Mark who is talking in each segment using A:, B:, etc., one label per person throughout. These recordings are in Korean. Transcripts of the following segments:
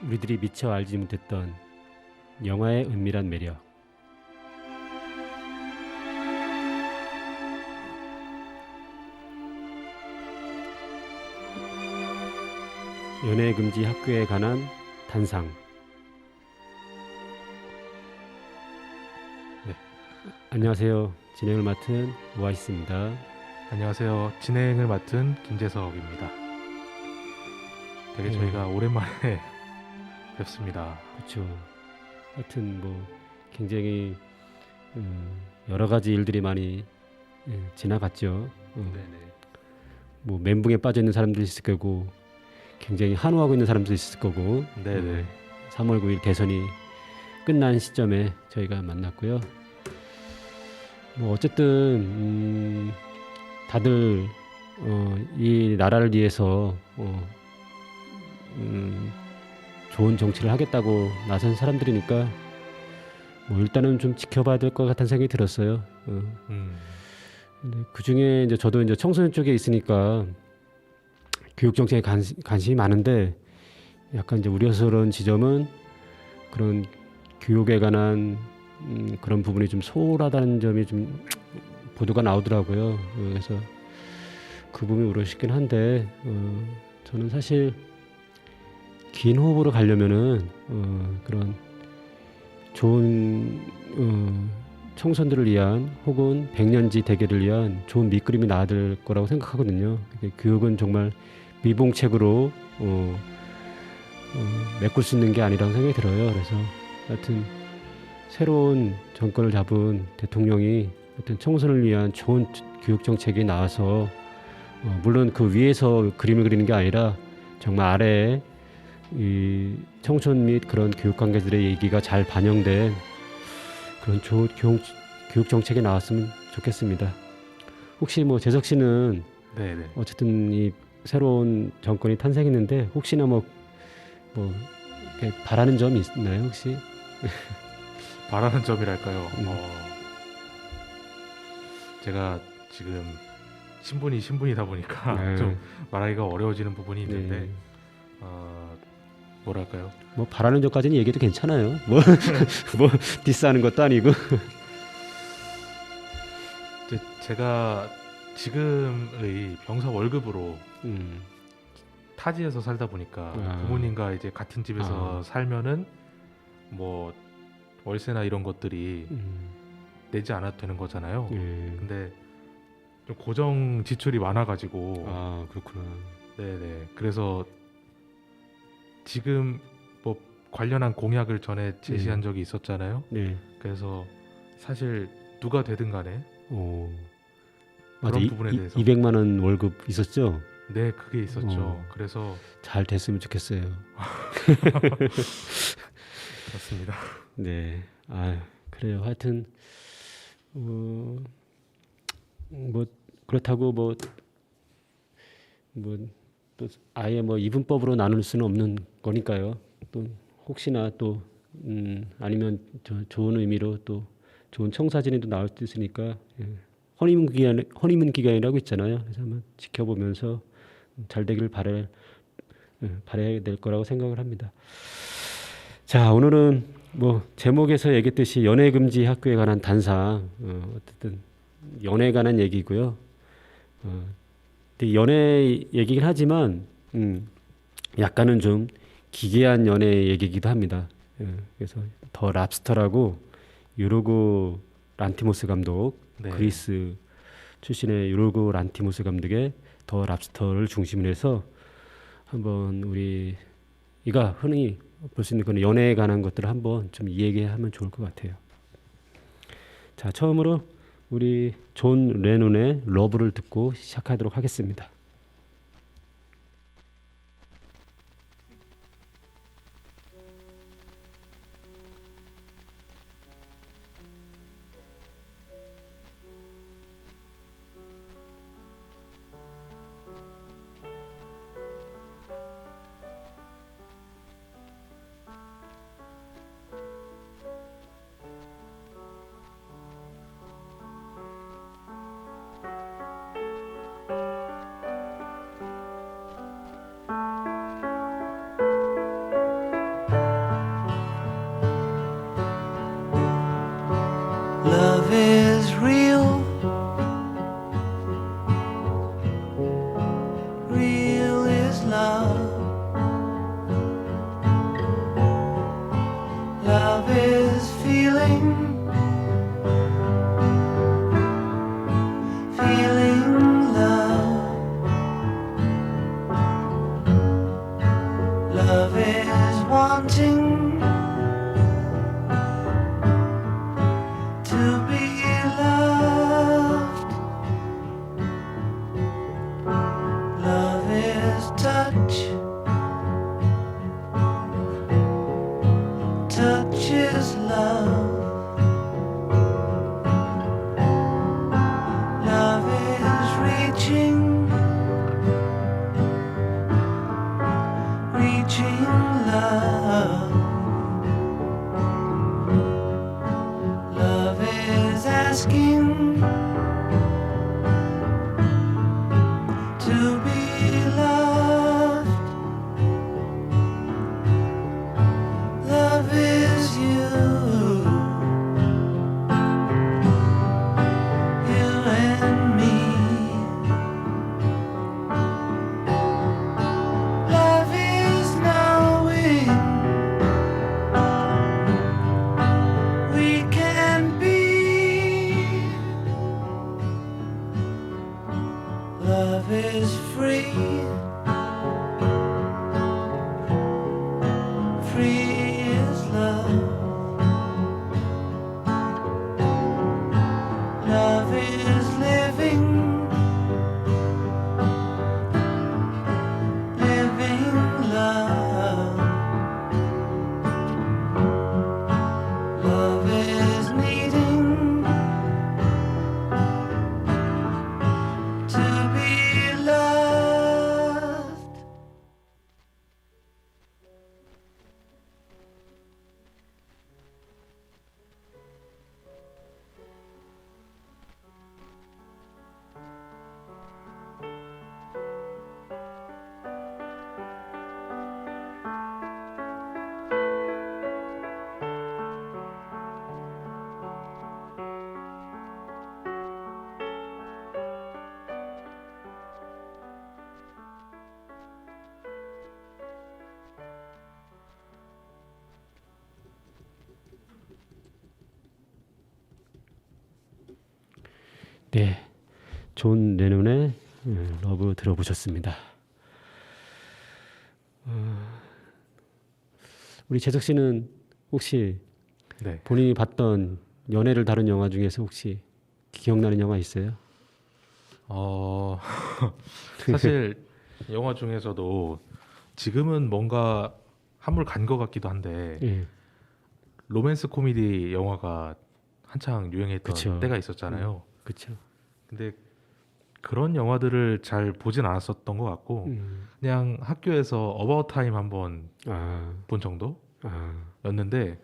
A: 우리들이 미처 알지 못했던 영화의 은밀한 매력. 연애 금지 학교에 관한 단상.
B: 네.
A: 안녕하세요. 진행을 맡은 오아시스입니다.
B: 안녕하세요. 진행을 맡은 김재석입니다. 되게
A: 네.
B: 저희가 오랜만에 뵙습니다.
A: 그렇죠. 하여튼 뭐 굉장히 여러 가지 일들이 많이 지나갔죠.
B: 네네.
A: 뭐 멘붕에 빠져 있는 사람도 있을 거고, 굉장히 한우하고 있는 사람도 있을 거고.
B: 네네.
A: 3월 9일 대선이 끝난 시점에 저희가 만났고요. 뭐 어쨌든 다들 이 나라를 위해서 좋은 정치를 하겠다고 나선 사람들이니까 뭐 일단은 좀 지켜봐야 될 것 같다는 생각이 들었어요. 근데 그 중에 이제 저도 이제 청소년 쪽에 있으니까 교육 정책에 관심이 많은데, 약간 이제 우려스러운 지점은 그런 교육에 관한 그런 부분이 좀 소홀하다는 점이 좀 보도가 나오더라고요. 그래서 그 부분이 우려시긴 한데, 저는 사실 긴 호흡으로 가려면은 그런 좋은 청소년들을 위한, 혹은 백년지 대계를 위한 좋은 밑그림이 나와야 될 거라고 생각하거든요. 교육은 정말 미봉책으로 메꿀 수 있는 게 아니라고 생각이 들어요. 그래서 하여튼 새로운 정권을 잡은 대통령이 하여튼 청소년을 위한 좋은 교육 정책이 나와서, 물론 그 위에서 그림을 그리는 게 아니라 정말 아래에 이 청소년 및 그런 교육 관계자들의 얘기가 잘 반영된 그런 좋은 교육 정책이 나왔으면 좋겠습니다. 혹시 뭐 재석 씨는
B: 네네.
A: 어쨌든 이 새로운 정권이 탄생했는데, 혹시나 뭐 이렇게 바라는 점이 있나요, 혹시?
B: 바라는 점이랄까요?
A: 음.
B: 제가 지금 신분이다 보니까
A: 네.
B: 좀 말하기가 어려워지는 부분이 있는데
A: 네.
B: 뭐랄까요?
A: 뭐 바라는 점까지는 얘기해도 괜찮아요. 뭐 디스하는 것도 아니고.
B: 제가 지금의 병사 월급으로
A: 음.
B: 타지에서 살다 보니까
A: 아.
B: 부모님과 이제 같은 집에서 살면은 뭐 월세나 이런 것들이 내지 않아도 되는 거잖아요.
A: 예.
B: 근데 좀 고정 지출이 많아가지고
A: 아, 그렇구나.
B: 네네. 그래서 지금 뭐 관련한 공약을 전에 제시한 적이 있었잖아요.
A: 네.
B: 그래서 사실 누가 되든 간에
A: 맞아.
B: 그런 부분에 대해서
A: 200만 원 월급 있었죠?
B: 네, 그게 있었죠. 그래서
A: 잘 됐으면 좋겠어요.
B: 그렇습니다.
A: 네. 아, 그래요. 하여튼 뭐 그렇다고 뭐 또 아예 뭐 이분법으로 나눌 수는 없는 거니까요. 또 혹시나 또 아니면 좋은 의미로 또 좋은 청사진이 또 나올 수도 있으니까, 허니문 기간이라고 있잖아요. 그래서 한번 지켜보면서 잘 되기를 바라야 될 거라고 생각을 합니다. 자, 오늘은 뭐 제목에서 얘기했듯이 연애 금지 학교에 관한 단상, 어쨌든 연애에 관한 얘기고요. 근데 연애 얘기긴 하지만 약간은 좀 기괴한 연애 얘기이기도 합니다. 그래서 더 랍스터라고 요르고 란티모스 감독,
B: 네.
A: 그리스 출신의 요르고 란티모스 감독의 더 랍스터를 중심으로 해서 한번 우리가 흔히 볼 수 있는 그런 연애에 관한 것들을 한번 좀 이야기하면 좋을 것 같아요. 자, 처음으로 우리 존 레논의 러브를 듣고 시작하도록 하겠습니다.
C: Love is feeling, feeling love. Love is wanting to be loved. Love is touch. Touch is love. Love is reaching, reaching love. Love is asking to be loved. Love is you, you and me. Love is knowing we can be. Love is free, free is love. Love is living, living love. Love is needing to be loved.
A: 네, 존 레논의 러브 들어보셨습니다. 우리 재석 씨는 혹시
B: 네.
A: 본인이 봤던 연애를 다룬 영화 중에서 혹시 기억나는 영화 있어요?
B: 사실 영화 중에서도 지금은 뭔가 한물 간 것 같기도 한데
A: 예,
B: 로맨스 코미디 영화가 한창 유행했던
A: 그쵸.
B: 때가 있었잖아요.
A: 그렇죠.
B: 근데 그런 영화들을 잘 보진 않았었던 것 같고 그냥 학교에서 어바웃 타임 한번
A: 아,
B: 본 정도였는데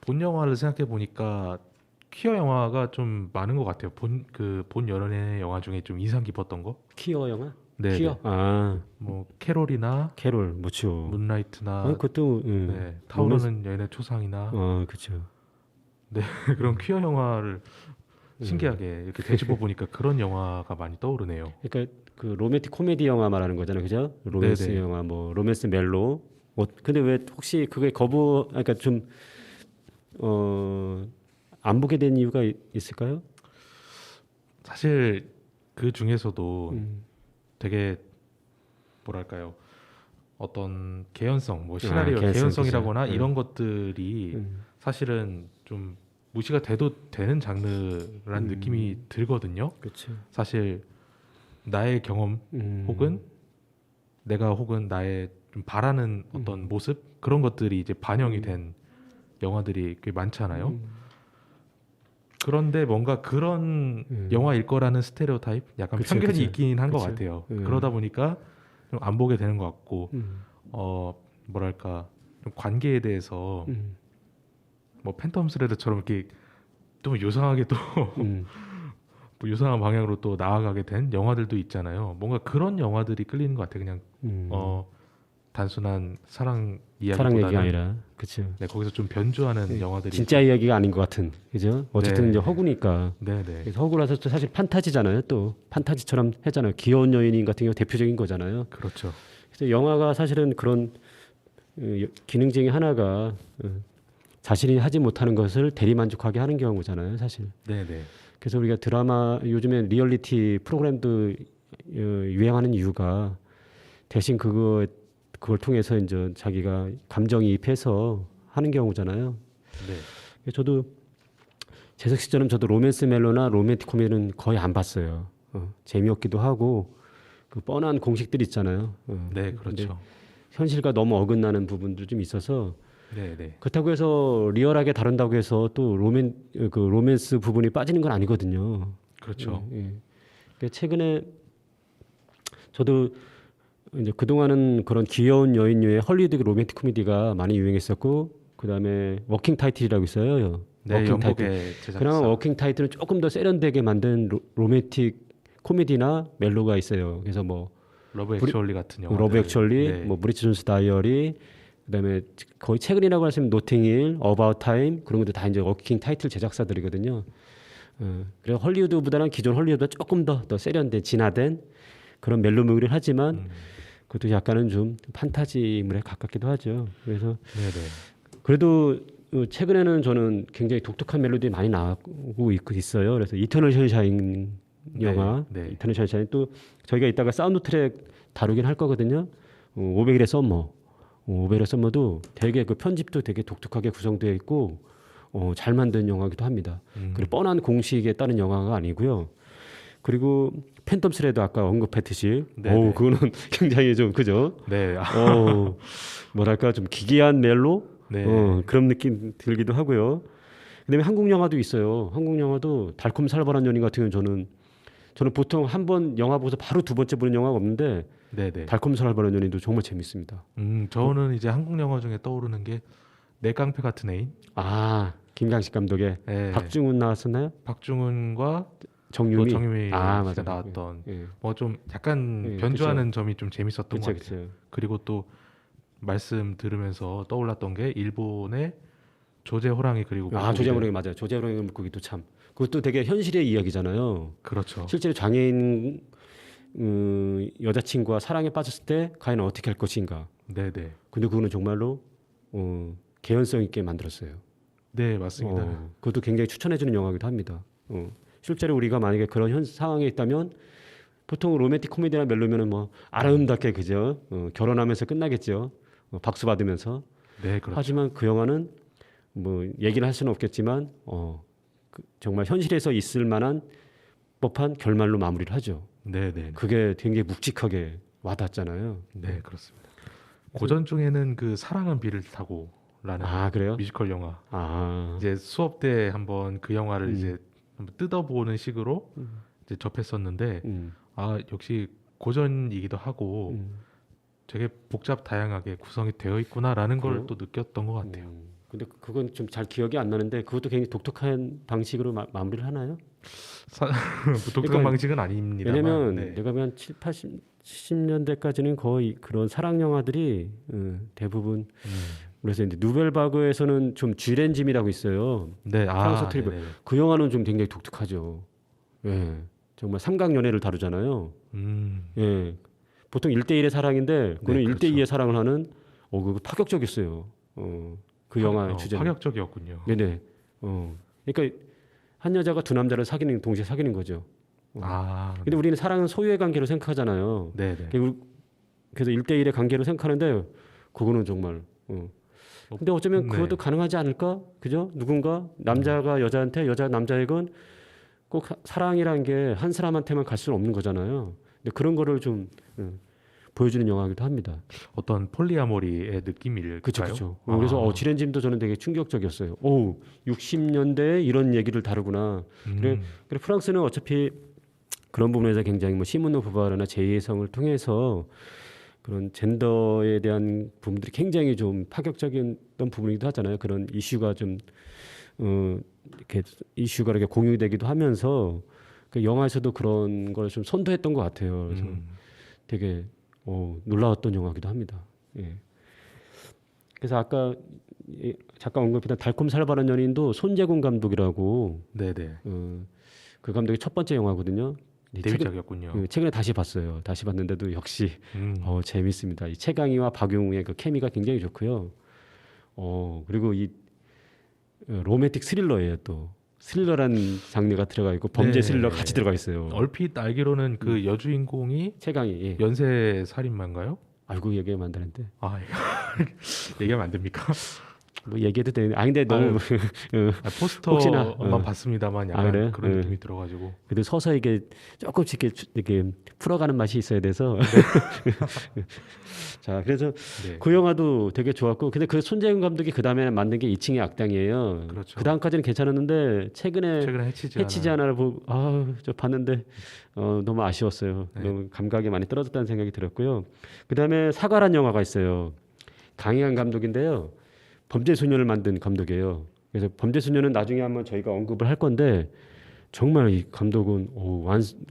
B: 본 영화를 생각해 보니까 퀴어 영화가 좀 많은 것 같아요. 본 연애 영화 중에 좀 인상 깊었던 거.
A: 퀴어 영화?
B: 네.
A: 퀴어? 아,
B: 뭐 캐롤이나
A: 캐롤, 뭐죠?
B: 문라이트나
A: 그것도
B: 네, 타오르는 연애 초상이나
A: 그렇죠.
B: 그런 퀴어 영화를 신기하게 이렇게 되짚어 보니까 그런 영화가 많이 떠오르네요.
A: 그러니까 그 로맨틱 코미디 영화 말하는 거잖아요, 그죠? 로맨스
B: 네네.
A: 영화, 뭐 로맨스 멜로. 근데 왜 혹시 그게 그러니까 좀 안 보게 된 이유가 있을까요?
B: 사실 그 중에서도
A: 음.
B: 되게 뭐랄까요? 어떤 개연성, 뭐 시나리오
A: 개연성,
B: 개연성이라거나
A: 그죠.
B: 이런 것들이 사실은 좀 무시가 돼도 되는 장르라는 느낌이 들거든요.
A: 그렇죠.
B: 사실 나의 경험 혹은 혹은 나의 좀 바라는 어떤 모습 그런 것들이 이제 반영이 된 영화들이 꽤 많잖아요. 그런데 뭔가 그런 영화일 거라는 스테레오타입, 약간
A: 그쵸,
B: 편견이
A: 그쵸.
B: 있긴 한 것
A: 그쵸.
B: 같아요. 그러다 보니까 좀 안 보게 되는 것 같고, 뭐랄까 좀 관계에 대해서 뭐 팬텀 스레드처럼 이렇게 좀 요상하게 또 뭐 요상한 방향으로 또 나아가게 된 영화들도 있잖아요. 뭔가 그런 영화들이 끌리는 것 같아요. 그냥 단순한 사랑
A: 사랑 얘기가
B: 이야기보다는
A: 아니라, 그렇죠.
B: 네, 거기서 좀 변주하는 영화들이
A: 진짜 이야기가 아닌 것 같은, 그죠? 어쨌든
B: 네.
A: 이제 허구니까.
B: 네네.
A: 그래서 허구라서 또 사실 판타지잖아요. 또 판타지처럼 했잖아요. 귀여운 여인 같은 경우 대표적인 거잖아요.
B: 그렇죠.
A: 그래서 영화가 사실은 그런 기능 중에 하나가 자신이 하지 못하는 것을 대리만족하게 하는 경우잖아요, 사실.
B: 네네.
A: 그래서 우리가 드라마 요즘에 리얼리티 프로그램도 유행하는 이유가 대신 그걸 통해서 이제 자기가 감정이입해서 하는 경우잖아요.
B: 네.
A: 저도 재석 씨처럼 저도 로맨스 멜로나 로맨틱 코미디는 거의 안 봤어요. 재미없기도 하고 그 뻔한 공식들 있잖아요.
B: 네,
A: 근데
B: 그렇죠.
A: 현실과 너무 어긋나는 부분도 좀 있어서
B: 네네.
A: 그렇다고 해서 리얼하게 다룬다고 해서 또 로맨스 부분이 빠지는 건 아니거든요.
B: 그렇죠.
A: 예. 그러니까 최근에 저도 이제 그동안은 그런 귀여운 여인류의 헐리우드 로맨틱 코미디가 많이 유행했었고 그다음에 워킹 타이틀이라고 있어요.
B: 네,
A: 워킹 타이틀.
B: 영국의 제작사.
A: 그나마 워킹 타이틀은 조금 더 세련되게 만든 로맨틱 코미디나 멜로가 있어요. 그래서 뭐
B: 러브 액츄얼리 같은 영화.
A: 러브 액츄얼리,
B: 네.
A: 뭐 브리짓 존스 다이어리, 그다음에 거의 최근이라고 하시면 노팅힐, 어바웃 타임 그런 것도 다 이제 워킹 타이틀 제작사들이거든요. 그래서 헐리우드보다는 기존 헐리우드보다 조금 더 세련된 진화된 그런 멜로물이긴 하지만 그것도 약간은 좀 판타지물에 가깝기도 하죠. 그래서
B: 네네.
A: 그래도 최근에는 저는 굉장히 독특한 멜로디 많이 나오고 있어요. 그래서 이터널 션샤인 영화,
B: 네.
A: 이터널 션샤인 또 저희가 이따가 사운드 트랙 다루긴 할 거거든요. 500일의 썸머, 500일의 썸머도 되게 그 편집도 되게 독특하게 구성되어 있고 잘 만든 영화기도 합니다. 그리고 뻔한 공식에 따른 영화가 아니고요. 그리고 팬텀 스레드 아까 언급했듯이,
B: 네네.
A: 그거는 굉장히 좀 그죠?
B: 네.
A: 뭐랄까 좀 기괴한 멜로,
B: 네.
A: 그런 느낌 들기도 하고요. 그다음에 한국 영화도 있어요. 한국 영화도 달콤 살벌한 연인 같은 경우는 저는 보통 한 번 영화 보고서 바로 두 번째 보는 영화가 없는데
B: 네네.
A: 달콤 살벌한 연인도 정말 재밌습니다.
B: 저는 이제 한국 영화 중에 떠오르는 게 내 깡패 같은 애인.
A: 김강식 감독의
B: 네.
A: 박중훈 나왔었나요?
B: 박중훈과
A: 정유미.
B: 정유미 씨가
A: 맞아.
B: 나왔던
A: 예.
B: 뭐 좀 약간
A: 예,
B: 변주하는 점이 좀 재밌었던 것
A: 그쵸,
B: 같아요.
A: 그쵸.
B: 그리고 또 말씀 들으면서 떠올랐던 게 일본의 조제 호랑이 그리고
A: 조제호랑이 맞아요. 조제호랑이 물고기도 참. 그것도 되게 현실의 이야기잖아요.
B: 그렇죠.
A: 실제로 장애인 여자친구와 사랑에 빠졌을 때 과연 어떻게 할 것인가.
B: 네네.
A: 근데 그거는 정말로 개연성 있게 만들었어요.
B: 네 맞습니다.
A: 그것도 굉장히 추천해주는 영화이기도 합니다. 실제로 우리가 만약에 그런 상황에 있다면 보통 로맨틱 코미디나 멜로면은 뭐 아름답게 그죠? 결혼하면서 끝나겠죠. 박수 받으면서.
B: 네 그렇죠.
A: 하지만 그 영화는 뭐 얘기를 할 수는 없겠지만 정말 현실에서 있을 만한 법한 결말로 마무리를 하죠.
B: 네네.
A: 그게 굉장히 묵직하게 와닿잖아요.
B: 네 그렇습니다. 고전 중에는 그 사랑은 비를 타고라는
A: 그래요?
B: 뮤지컬 영화.
A: 아,
B: 이제 수업 때 한번 그 영화를
A: 음.
B: 이제 한번 뜯어보는 식으로 이제 접했었는데
A: 음,
B: 역시 고전이기도 하고 되게 복잡 다양하게 구성이 되어 있구나라는 걸
A: 그래요?
B: 또 느꼈던 것 같아요.
A: 근데 그건 좀 잘 기억이 안 나는데 그것도 굉장히 독특한 방식으로 마무리를 하나요?
B: 독특한
A: 그러니까
B: 방식은 아닙니다만.
A: 왜냐면
B: 네.
A: 내가 보면 7, 80, 70년대까지는 거의 그런 사랑 영화들이 대부분 그래서 이제 누벨바그에서는 좀 쥐렌짐이라고 있어요.
B: 네,
A: 프랑스 트리블.
B: 네네.
A: 그 영화는 좀 굉장히 독특하죠. 예. 정말 삼각 연애를 다루잖아요. 예. 보통 1대1의 사랑인데 그거는
B: 네, 그렇죠.
A: 1대2의 사랑을 하는 그거 파격적이었어요. 그 영화 주제.
B: 파격적이었군요.
A: 네네. 그러니까 한 여자가 두 남자를 동시에 사귀는 거죠. 근데 우리는 사랑은 소유의 관계로 생각하잖아요.
B: 네네.
A: 그래서 1대1의 관계로 생각하는데 그거는 정말 근데 어쩌면
B: 네.
A: 그것도 가능하지 않을까? 그죠? 누군가 남자가 여자한테 여자가 남자에건 꼭 사랑이란 게 한 사람한테만 갈 수는 없는 거잖아요. 근데 그런 거를 좀 보여주는 영화이기도 합니다.
B: 어떤 폴리아모리의 느낌일까요?
A: 그렇죠. 그래서 지렌짐도 저는 되게 충격적이었어요. 60년대에 이런 얘기를 다루구나. 그래 프랑스는 어차피 그런 부분에서 굉장히 뭐 시몬 보바르나 제2의 성을 통해서 그런 젠더에 대한 부분들이 굉장히 좀 파격적이었던 부분이기도 하잖아요. 그런 이슈가 좀 이렇게 이슈가 이렇게 공유되기도 하면서 그 영화에서도 그런 걸 좀 선도했던 것 같아요. 그래서 되게 놀라웠던 영화기도 합니다. 예. 그래서 아까 잠깐 언급했던 달콤 살벌한 연인도 손재gun 감독이라고
B: 네네.
A: 그 감독의 첫 번째 영화거든요.
B: 데뷔작이었군요.
A: 최근에 다시 봤어요. 다시 봤는데도 역시 재밌습니다. 이 최강희와 박용우의 그 케미가 굉장히 좋고요. 그리고 이 로맨틱 스릴러예요. 또 스릴러라는 장르가 들어가 있고 범죄
B: 네.
A: 스릴러가 같이 들어가 있어요.
B: 얼핏 알기로는 그 여주인공이
A: 최강희. 예.
B: 연쇄 살인마인가요?
A: 아이고 얘기하면 안 되는데.
B: 아 얘기하면 안 됩니까?
A: 뭐 얘기해도 되는데. 아 근데 너무 혹시나,
B: 포스터만 봤습니다만 약간
A: 그래요?
B: 그런
A: 예.
B: 느낌이 들어가지고
A: 그래도 서서 이게 조금씩 이렇게 풀어가는 맛이 있어야 돼서. 자, 그래서
B: 네.
A: 그 영화도 되게 좋았고, 근데 그 손재영 감독이 그 다음에 만든 게 2층의 악당이에요.
B: 그렇죠.
A: 그 다음까지는 괜찮았는데 최근에 해치지 하나를 보고 저 봤는데 너무 아쉬웠어요.
B: 네.
A: 너무 감각이 많이 떨어졌다는 생각이 들었고요. 그 다음에 사과란 영화가 있어요. 강희한 감독인데요. 범죄소년을 만든 감독이에요. 그래서 범죄소년은 나중에 한번 저희가 언급을 할 건데 정말 이 감독은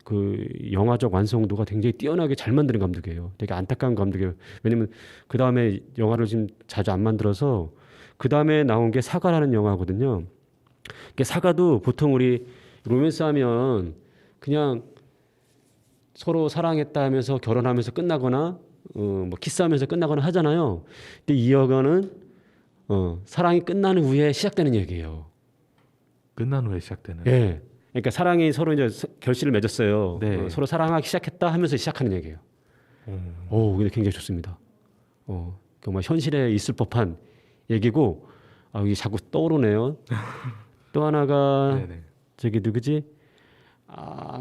A: 그 영화적 완성도가 굉장히 뛰어나게 잘 만드는 감독이에요. 되게 안타까운 감독이에요. 왜냐면 그 다음에 영화를 지금 자주 안 만들어서 그 다음에 나온 게 사과라는 영화거든요. 이게 사과도 보통 우리 로맨스 하면 그냥 서로 사랑했다 하면서 결혼하면서 끝나거나 뭐 키스하면서 끝나거나 하잖아요. 근데 이 영화는 사랑이 끝나는 후에 시작되는 얘기예요.
B: 끝난 후에 시작되는.
A: 예. 그러니까 사랑이 서로 이제 결실을 맺었어요.
B: 네.
A: 서로 사랑하기 시작했다 하면서 시작하는 얘기예요. 근데 굉장히 좋습니다. 정말 현실에 있을 법한 얘기고, 이게 자꾸 떠오르네요. 또 하나가
B: 네네.
A: 저기 누구지?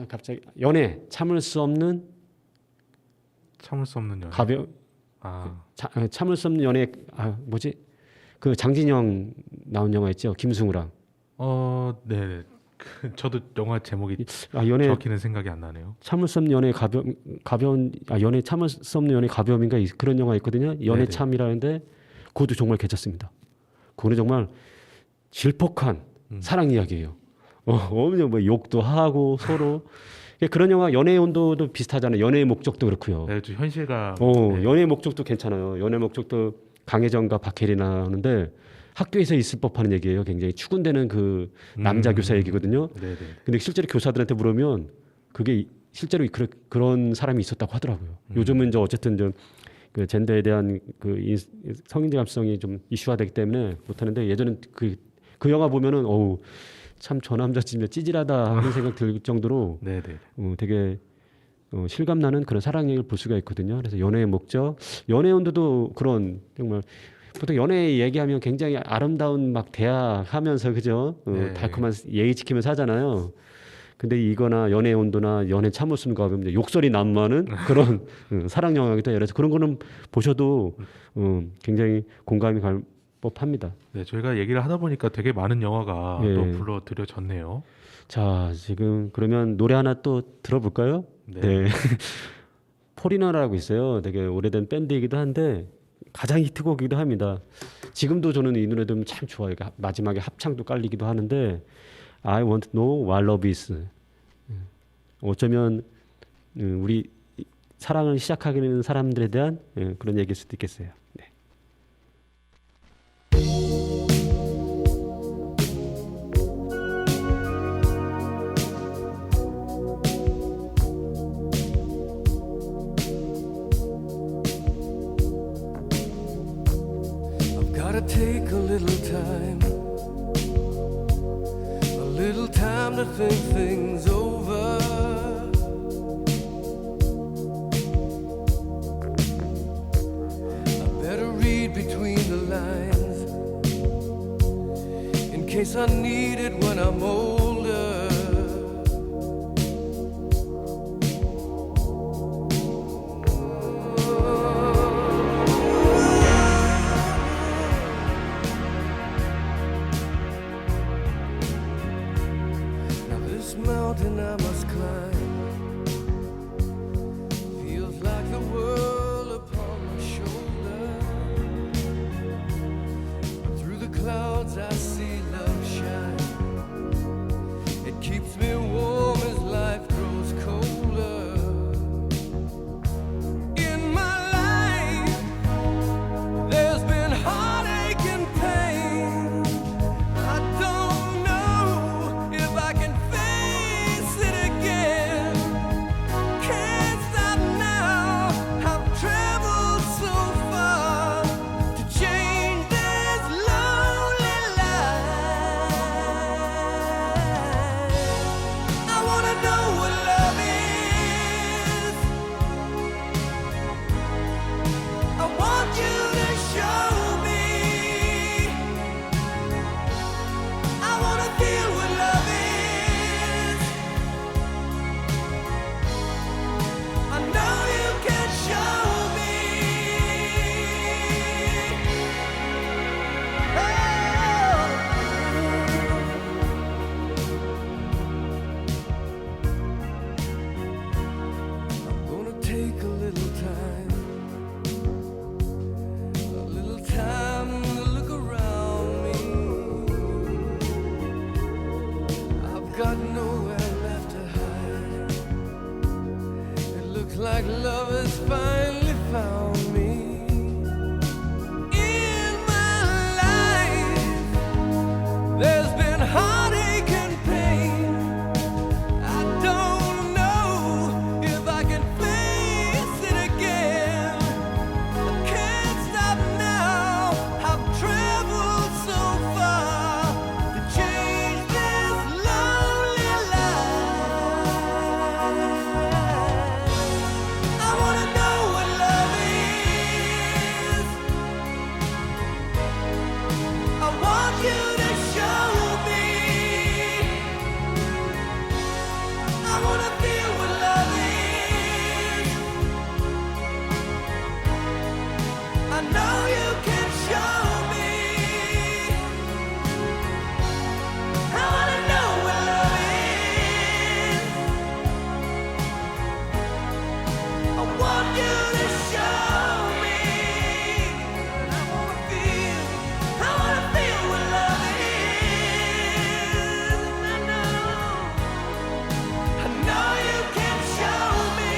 A: 갑자기 연애 참을 수 없는
B: 참을 수 없는 연애.
A: 참을 수 없는 연애 뭐지? 그 장진영 나온 영화 있죠? 김승우랑.
B: 네네. 저도 영화 제목이
A: 연애
B: 정확히는 생각이 안 나네요.
A: 참을 수 없는 연애 가벼운 연애 참을 수 없는 연애 가벼움인가 그런 영화 있거든요. 연애
B: 네네.
A: 참이라는데 그것도 정말 괜찮습니다. 그거는 정말 질퍽한 사랑 이야기예요. 엄청 뭐 욕도 하고 서로 그런 영화. 연애의 온도도 비슷하잖아요. 연애의 목적도 그렇고요.
B: 네, 좀 현실감. 네.
A: 연애의 목적도 괜찮아요. 연애의 목적도 강혜정과 박해리 나오는데 학교에서 있을 법한 얘기예요. 굉장히 추근되는 그 남자 교사 얘기거든요.
B: 네네.
A: 근데 실제로 교사들한테 물으면 그게 실제로 그런 사람이 있었다고 하더라고요. 요즘은 이제 어쨌든 그 젠더에 대한 그 성인지 감수성이 좀 이슈화되기 때문에 못하는데 예전엔 그 영화 보면은 참 저 남자 진짜 찌질하다 하는 생각 들 정도로
B: 네네.
A: 되게 실감나는 그런 사랑 얘기를 볼 수가 있거든요. 그래서 연애의 목적, 연애의 온도도 그런 정말 보통 연애 얘기하면 굉장히 아름다운 막 대화하면서 그죠?
B: 네.
A: 달콤한 예의 지키면서 하잖아요. 근데 이거나 연애의 온도나 연애 참을 수 없는 거 욕설이 난무하는 그런 사랑 영화이기도 해요. 그래서 그런 거는 보셔도 굉장히 공감이 갈 법합니다.
B: 네, 저희가 얘기를 하다 보니까 되게 많은 영화가
A: 예.
B: 또 불러드려졌네요.
A: 자, 지금 그러면 노래 하나 또 들어볼까요?
B: 네.
A: 포리너라고 있어요. 되게 오래된 밴드이기도 한데 가장 히트곡이기도 합니다. 지금도 저는 이 노래 들으면 참 좋아요. 마지막에 합창도 깔리기도 하는데 I want to know what love is. 어쩌면 우리 사랑을 시작하게 되는 사람들에 대한 그런 얘기일 수도 있겠어요. 네.
C: Gotta take a little time to think things over. I better read between the lines in case I need it when I'm older. Mountain I must climb feels like the world upon my shoulder. Through the clouds I see love shine. It keeps me warm as life grows colder. In my life there's been heartache and pain. I don't know if I can face it again. got nowhere left to hide. It looks like love has finally found me. In my life, there's been heartache and pain. I don't know if I can face it again. I can't stop now. I've traveled so far to change this lonely life. I wanna know what love is. I want you to show me. I wanna feel what love is. I know you can show me. I wanna know what love is. I want you to show me. I wanna feel what love is. I know you can show me.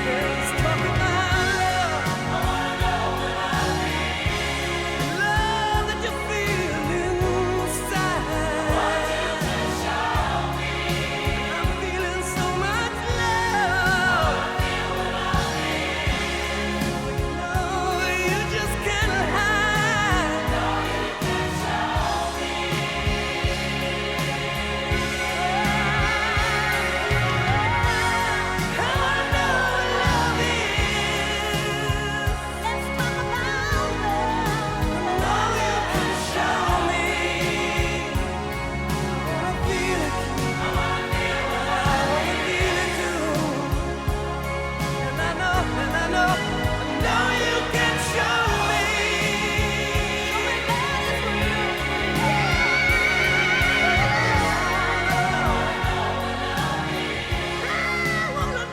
C: Let's talk about love. I wanna know what love is. Love that you feel inside. I want you to show me. I'm feeling so much love. I feel what love is. No, you just can't hide. No, you can show me. I wanna know what love is. Let's talk about love. No, you can show me. I wanna feel it. I wanna feel what love is. I wanna feel it too. And I know you can show me. I wanna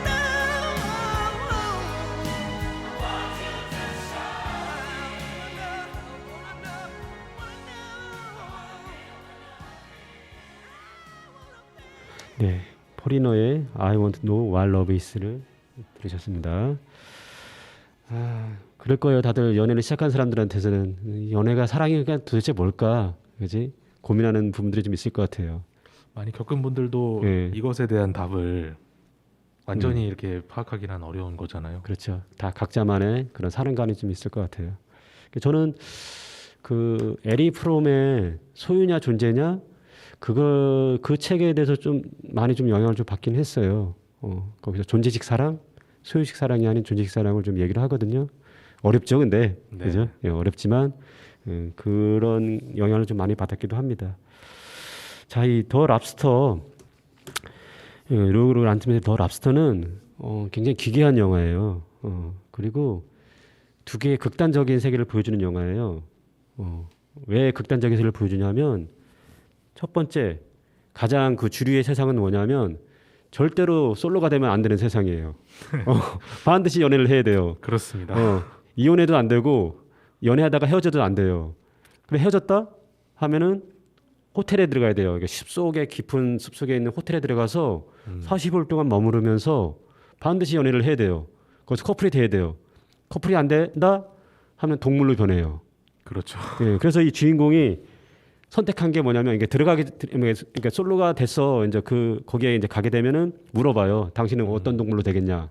A: 네, 포리너의 I Want to Know What Love Is를 들으셨습니다. 그럴 거예요. 다들 연애를 시작한 사람들한테서는 연애가 사랑이가 도대체 뭘까, 그지? 고민하는 부분들이 좀 있을 것 같아요.
B: 많이 겪은 분들도
A: 예.
B: 이것에 대한 답을 완전히 이렇게 파악하기는 어려운 거잖아요.
A: 그렇죠. 다 각자만의 그런 사랑관이 좀 있을 것 같아요. 저는 그 에리 프롬의 소유냐 존재냐 그 책에 대해서 좀 많이 좀 영향을 좀 받긴 했어요. 거기서 존재식 사랑, 소유식 사랑이 아닌 존재식 사랑을 좀 얘기를 하거든요. 어렵죠, 근데
B: 네.
A: 그죠? 예, 어렵지만 그런 영향을 좀 많이 받았기도 합니다. 자, 이 더 랍스터, 로그 란트맨의 더 랍스터는 굉장히 기괴한 영화예요. 그리고 두 개의 극단적인 세계를 보여주는 영화예요. 왜 극단적인 세계를 보여주냐면 첫 번째 가장 그 주류의 세상은 뭐냐면 절대로 솔로가 되면 안 되는 세상이에요. 반드시 연애를 해야 돼요.
B: 그렇습니다.
A: 이혼해도 안 되고 연애하다가 헤어져도 안 돼요. 그래 헤어졌다 하면은 호텔에 들어가야 돼요. 숲속에 깊은 숲속에 있는 호텔에 들어가서 40일 동안 머무르면서 반드시 연애를 해야 돼요. 거기서 커플이 돼야 돼요. 커플이 안 된다 하면 동물로 변해요.
B: 그렇죠.
A: 예, 그래서 이 주인공이 선택한 게 뭐냐면 이게 그러니까 솔로가 됐어. 이제 거기에 이제 가게 되면은 물어봐요. 당신은 어떤 동물로 되겠냐?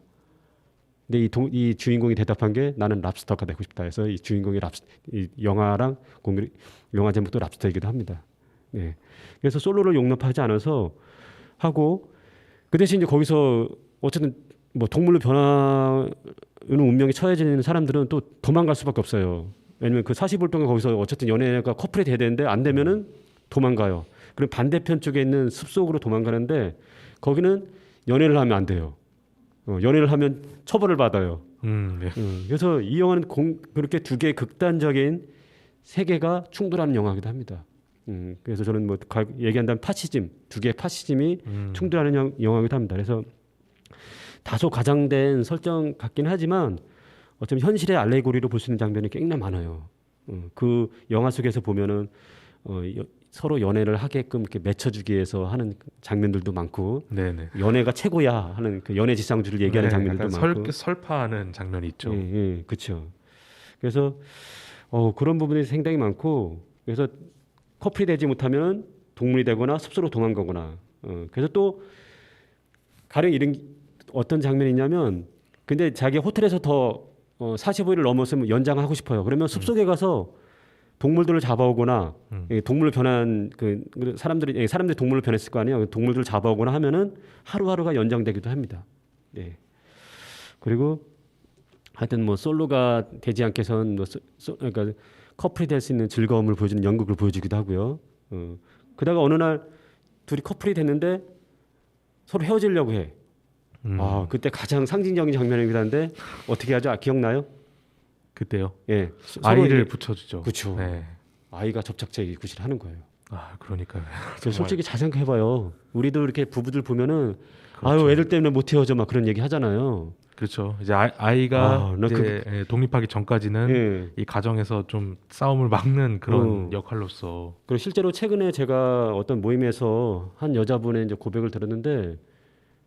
A: 근데 이 주인공이 대답한 게 나는 랍스터가 되고 싶다 해서 이 주인공이 이 영화랑 영화 제목도 랍스터이기도 합니다. 네. 그래서 솔로를 용납하지 않아서 하고 그 대신 이제 거기서 어쨌든 뭐 동물로 변하는 운명에 처해지는 사람들은 또 도망갈 수밖에 없어요. 왜냐면 그 40일 동안 거기서 어쨌든 연애가 커플이 돼야 되는데 안 되면은 도망가요. 그럼 반대편 쪽에 있는 숲속으로 도망가는데 거기는 연애를 하면 안 돼요. 연애를 하면 처벌을 받아요.
B: 네.
A: 그래서 이 영화는 그렇게 두 개의 극단적인 세계가 충돌하는 영화이기도 합니다. 그래서 저는 뭐 얘기한다면 파시즘, 두 개의 파시즘이 충돌하는 영화이기도 합니다. 그래서 다소 과장된 설정 같긴 하지만 어쩌면 현실의 알레고리로 볼 수 있는 장면이 꽤나 많아요. 그 영화 속에서 보면은 서로 연애를 하게끔 이렇게 맺혀주기 위해서 하는 장면들도 많고
B: 네네.
A: 연애가 최고야 하는 그 연애 지상주를 얘기하는
B: 네,
A: 장면들도
B: 약간
A: 많고.
B: 설파하는 장면이 있죠.
A: 예, 그렇죠. 그래서 그런 부분이 상당히 많고 그래서 커플이 되지 못하면 동물이 되거나 숲으로 도망가거나 그래서 또 가령 이런 어떤 장면이 있냐면 근데 자기 호텔에서 더 45일을 넘었으면 연장하고 싶어요. 그러면 숲속에 가서 동물들을 잡아오거나 동물을 변한 사람들이 동물을 변했을 거 아니에요. 동물들을 잡아오거나 하면은 하루하루가 연장되기도 합니다. 네. 그리고 하여튼 뭐 솔로가 되지 않게 해서는 그러니까 커플이 될 수 있는 즐거움을 보여주는 연극을 보여주기도 하고요. 그다가 어느 날 둘이 커플이 됐는데 서로 헤어지려고 해. 그때 가장 상징적인 장면이기도 한데 어떻게 하죠? 기억나요?
B: 그때요.
A: 예,
B: 아이를 붙여주죠.
A: 그렇죠.
B: 네.
A: 아이가 접착제 구실을 하는 거예요.
B: 그러니까요.
A: 그래서 솔직히 잘 생각해봐요. 우리도 이렇게 부부들 보면은
B: 그렇죠.
A: 아유 애들 때문에 못 헤어져 막 그런 얘기 하잖아요.
B: 그렇죠. 이제 아이가
A: 나
B: 이제 독립하기 전까지는
A: 예.
B: 이 가정에서 좀 싸움을 막는 그런 역할로서.
A: 그리고 실제로 최근에 제가 어떤 모임에서 한 여자분의 이제 고백을 들었는데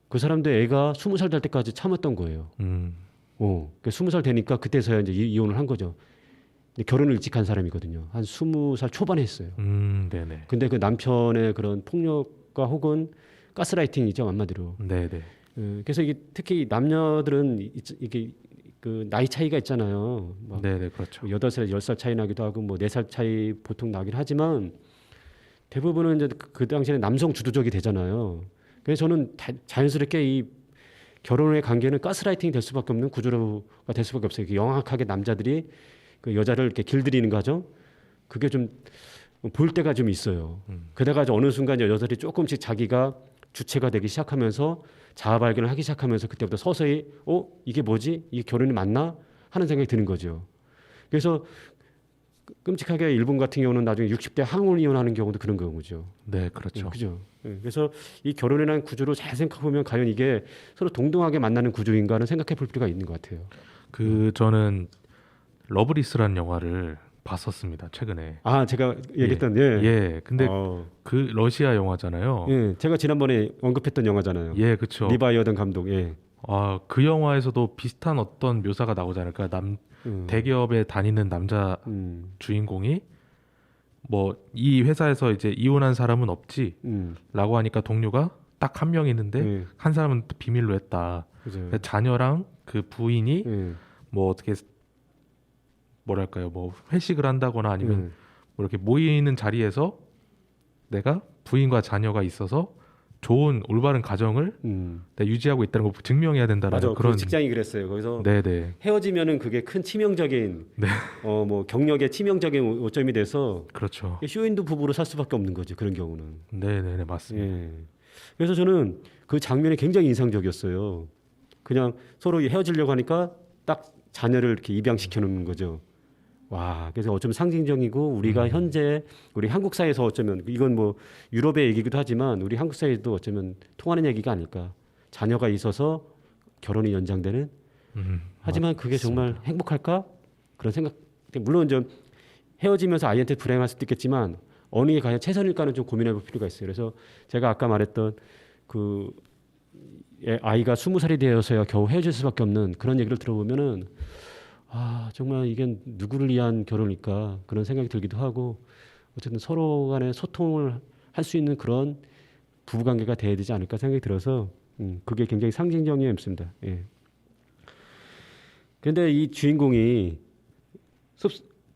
A: 그 사람도 애가 20살 될 때까지 참았던 거예요. 20살 되니까 그때서야 이제 이혼을 한 거죠. 근데 결혼을 일찍 한 사람이거든요. 한 20살 초반에 했어요.
B: 네네.
A: 근데 그 남편의 그런 폭력과 혹은 가스라이팅이죠, 한마디로.
B: 네네.
A: 그래서 이게 특히 남녀들은 이게 그 나이 차이가 있잖아요. 막
B: 네네, 그렇죠.
A: 8살, 10살 차이 나기도 하고 뭐 4살 차이 보통 나긴 하지만 대부분은 이제 그 당시에는 남성 주도적이 되잖아요. 그래서 저는 자연스럽게 이 결혼의 관계는 가스라이팅이 될 수밖에 없는 구조가 될 수밖에 없어요. 영악하게 남자들이 그 여자를 이렇게 길들이는 과정, 그게 좀 볼 때가 좀 있어요. 그러다가 어느 순간 여자들이 조금씩 자기가 주체가 되기 시작하면서 자아 발견을 하기 시작하면서 그때부터 서서히 이게 뭐지? 이게 결혼이 맞나? 하는 생각이 드는 거죠. 그래서 끔찍하게 일본 같은 경우는 나중에 60대 항혼 이혼하는 경우도 그런 경우죠.
B: 네, 그렇죠.
A: 그죠. 그래서 이 결혼이라는 구조를 잘 생각해 보면 과연 이게 서로 동등하게 만나는 구조인가는 생각해 볼 필요가 있는 것 같아요.
B: 저는 러브리스라는 영화를 봤었습니다. 최근에.
A: 제가 얘기했던
B: 예. 근데 그 러시아 영화잖아요.
A: 예, 제가 지난번에 언급했던 영화잖아요.
B: 예, 그렇죠.
A: 리바 여든 감독. 예.
B: 그 영화에서도 비슷한 어떤 묘사가 나오잖아요. 그러니까 대기업에 다니는 남자 주인공이 뭐 이 회사에서 이제 이혼한 사람은 없지라고 하니까 동료가 딱 한 명 있는데 한 사람은 또 비밀로 했다.
A: 그죠.
B: 자녀랑 그 부인이 뭐 어떻게 뭐랄까요, 뭐 회식을 한다거나 아니면 뭐 이렇게 모이는 자리에서 내가 부인과 자녀가 있어서 좋은 올바른 가정을 내가 유지하고 있다는 걸 증명해야 된다라는
A: 맞아.
B: 그런
A: 그 직장이 그랬어요. 거기서
B: 네네.
A: 헤어지면은 그게 큰 치명적인
B: 네.
A: 뭐 경력의 치명적인 오점이 돼서
B: 그렇죠.
A: 쇼윈도 부부로 살 수밖에 없는 거죠. 그런 경우는.
B: 네네네, 맞습니다.
A: 예. 그래서 저는 그 장면이 굉장히 인상적이었어요. 그냥 서로 헤어지려고 하니까 딱 자녀를 이렇게 입양시켜 놓는 거죠. 와, 그래서 어쩌면 상징적이고 우리가 현재 우리 한국 사회에서 어쩌면 이건 뭐 유럽의 얘기기도 하지만 우리 한국 사회도 어쩌면 통하는 얘기가 아닐까. 자녀가 있어서 결혼이 연장되는. 하지만 그게 정말 행복할까? 그런 생각. 물론 좀 헤어지면서 아이한테 불행할 수도 있겠지만 어느 게 과연 최선일까는 좀 고민해 볼 필요가 있어요. 그래서 제가 아까 말했던 그 아이가 20살이 되어서야 겨우 헤어질 수밖에 없는 그런 얘기를 들어보면은 정말 이게 누구를 위한 결혼일까 그런 생각이 들기도 하고 어쨌든 서로 간에 소통을 할 수 있는 그런 부부관계가 돼야 되지 않을까 생각이 들어서 그게 굉장히 상징적인 엠스입니다. 예. 그런데 이 주인공이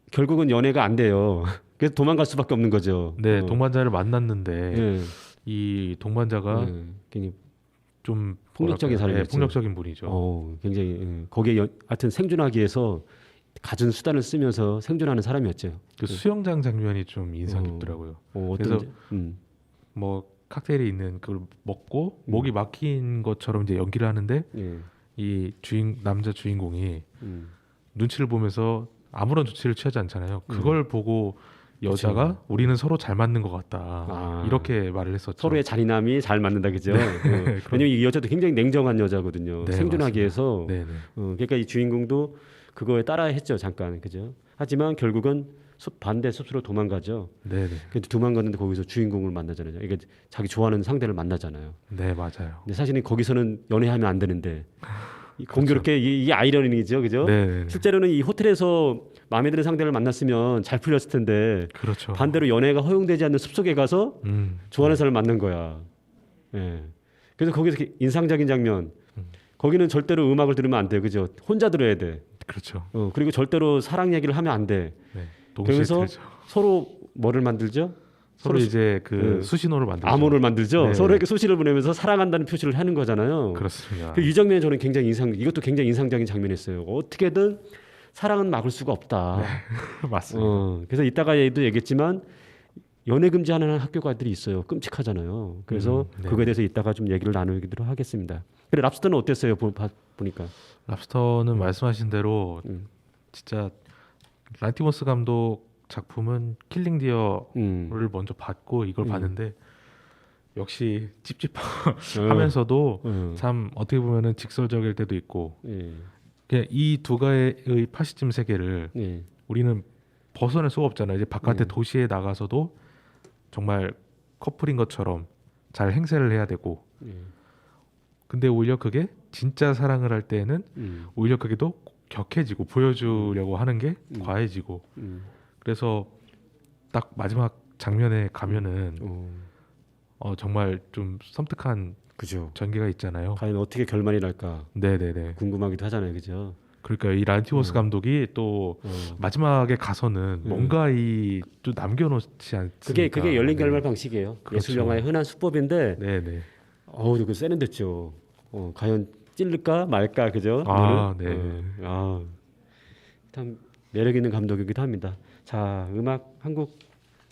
A: 결국은 연애가 안 돼요. 그래서 도망갈 수밖에 없는 거죠.
B: 네, 동반자를 만났는데
A: 예.
B: 이 동반자가
A: 굉장히
B: 좀
A: 폭력적인
B: 뭐랄까요?
A: 사람이었죠.
B: 폭력적인 분이죠.
A: 굉장히 거기에 하여튼 생존하기 위해서 갖은 수단을 쓰면서 생존하는 사람이었죠.
B: 그 수영장 장면이 좀 인상 깊더라고요.
A: 그래서
B: 뭐 칵테일이 있는 그걸 먹고 목이 막힌 것처럼 이제 연기를 하는데 이 남자 주인공이 눈치를 보면서 아무런 조치를 취하지 않잖아요. 그걸 보고 여자가
A: 그쵸.
B: 우리는 서로 잘 맞는 것 같다. 이렇게 말을 했었죠.
A: 서로의 잔인함이 잘 맞는다, 그죠? 왜냐면 이 여자도 굉장히 냉정한 여자거든요.
B: 네,
A: 생존하기 위해서.
B: 네네.
A: 그러니까 이 주인공도 그거에 따라했죠, 잠깐, 그죠? 하지만 결국은 반대 숲으로 도망가죠.
B: 네네.
A: 근데 도망갔는데 거기서 주인공을 만나잖아요. 이게 자기 좋아하는 상대를 만나잖아요.
B: 네 맞아요.
A: 근데 사실은 거기서는 연애하면 안 되는데 공교롭게 이게 아이러니죠, 그죠?
B: 네.
A: 실제로는 이 호텔에서 마음에 드는 상대를 만났으면 잘 풀렸을 텐데
B: 그렇죠.
A: 반대로 연애가 허용되지 않는 숲속에 가서 좋아하는 사람을 만난 거야. 예. 그래서 거기서 이렇게 인상적인 장면. 거기는 절대로 음악을 들으면 안 돼, 그죠? 혼자 들어야 돼.
B: 그렇죠.
A: 그리고 절대로 사랑 얘기를 하면 안 돼.
B: 네. 동시에
A: 그러면서
B: 들죠.
A: 서로 뭐를 만들죠?
B: 서로 이제
A: 네.
B: 수신호를 만들죠.
A: 암호를 만들죠.
B: 네.
A: 서로에게 소식을 보내면서 사랑한다는 표시를 하는 거잖아요.
B: 그렇습니다.
A: 이 장면이 저는 굉장히 이것도 굉장히 인상적인 장면이었어요. 어떻게든 사랑은 막을 수가 없다.
B: 맞습니다.
A: 그래서 이따가 얘도 얘기했지만 연애 금지하는 학교가들이 있어요. 끔찍하잖아요. 그래서
B: 네.
A: 그거에 대해서 이따가 좀 얘기를 나누기로 하겠습니다. 그래 랍스터는 어땠어요? 보니까.
B: 랍스터는 말씀하신 대로 진짜 란티모스 감독 작품은 킬링 디어를 먼저 봤고 이걸 봤는데 역시 찝찝하면서도 참 어떻게 보면은 직설적일 때도 있고
A: 예.
B: 그냥 이 두 가의 파시즘 세계를
A: 예.
B: 우리는 벗어날 수가 없잖아요. 이제 바깥의 도시에 나가서도 정말 커플인 것처럼 잘 행세를 해야 되고 근데 오히려 그게 진짜 사랑을 할 때는 오히려 그게 더 격해지고 보여주려고 하는 게 과해지고 그래서 딱 마지막 장면에 가면은 정말 좀 섬뜩한
A: 그죠.
B: 전개가 있잖아요.
A: 과연 어떻게 결말이 날까
B: 네네네.
A: 궁금하기도 하잖아요, 그죠?
B: 그러니까 이 란티모스 감독이 또 마지막에 가서는 뭔가 이 또 남겨놓지 않습니까?
A: 그게 열린
B: 네.
A: 결말 방식이에요.
B: 그렇죠.
A: 예술 영화의 흔한 수법인데,
B: 네네.
A: 그 세련됐죠. 과연 찔릴까 말까, 그죠?
B: 아,
A: 눈을?
B: 네.
A: 참 매력 있는 감독이기도 합니다. 자, 음악 한 곡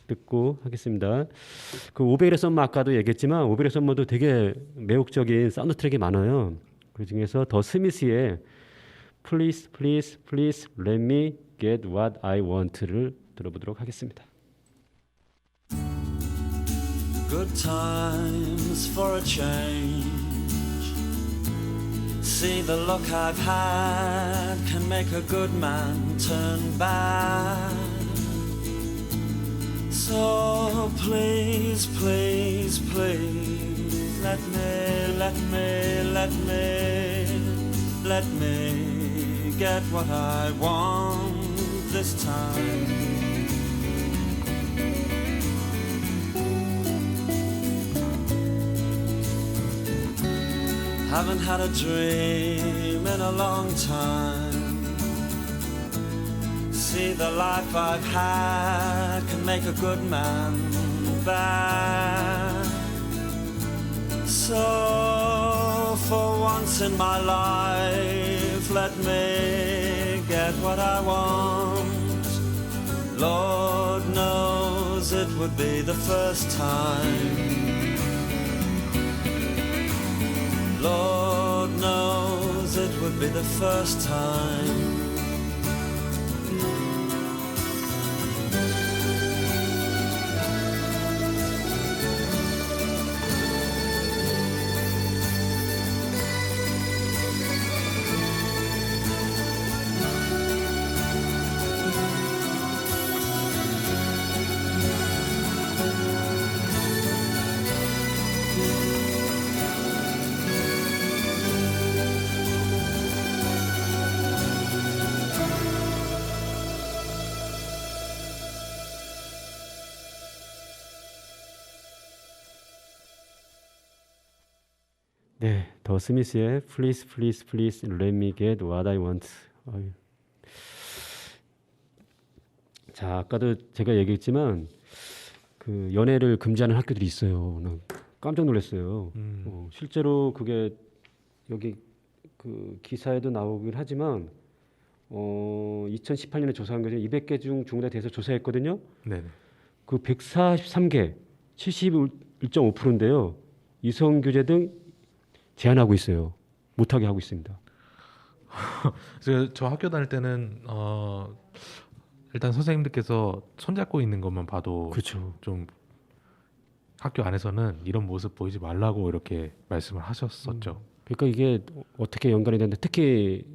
A: 듣고 하겠습니다. 그 오베일의 썸머 아까도 얘기했지만 오베일의 썸머도 되게 매혹적인 사운드 트랙이 많아요. 그 중에서 더 스미스의 Please, Please, Please Let Me Get What I Want를 들어보도록 하겠습니다.
C: Good times for a change. See the luck I've had can make a good man turn bad. So please, please, please let me get what I want this time. Haven't had a dream in a long time. See the life I've had can make a good man bad. So for once in my life, let me get what I want. Lord knows it would be the first time. Lord knows it would be the first time.
A: 네, 더 스미스의 Please, Please, Please Let Me Get What I Want. 자, 아까도 제가 얘기했지만 그 연애를 금지하는 학교들이 있어요. 나 깜짝 놀랐어요. 실제로 그게 여기 그 기사에도 나오긴 하지만 2018년에 조사한 거죠. 200개 중 중국에 대해서 조사했거든요.
B: 네네.
A: 그 143개, 71.5%인데요. 이성 교제 등 제한하고 있어요. 못하게 하고 있습니다.
B: 그래서 저 학교 다닐 때는 일단 선생님들께서 손잡고 있는 것만 봐도
A: 그렇죠.
B: 좀 학교 안에서는 이런 모습 보이지 말라고 이렇게 말씀을 하셨었죠.
A: 그러니까 이게 어떻게 연관이 되는데 특히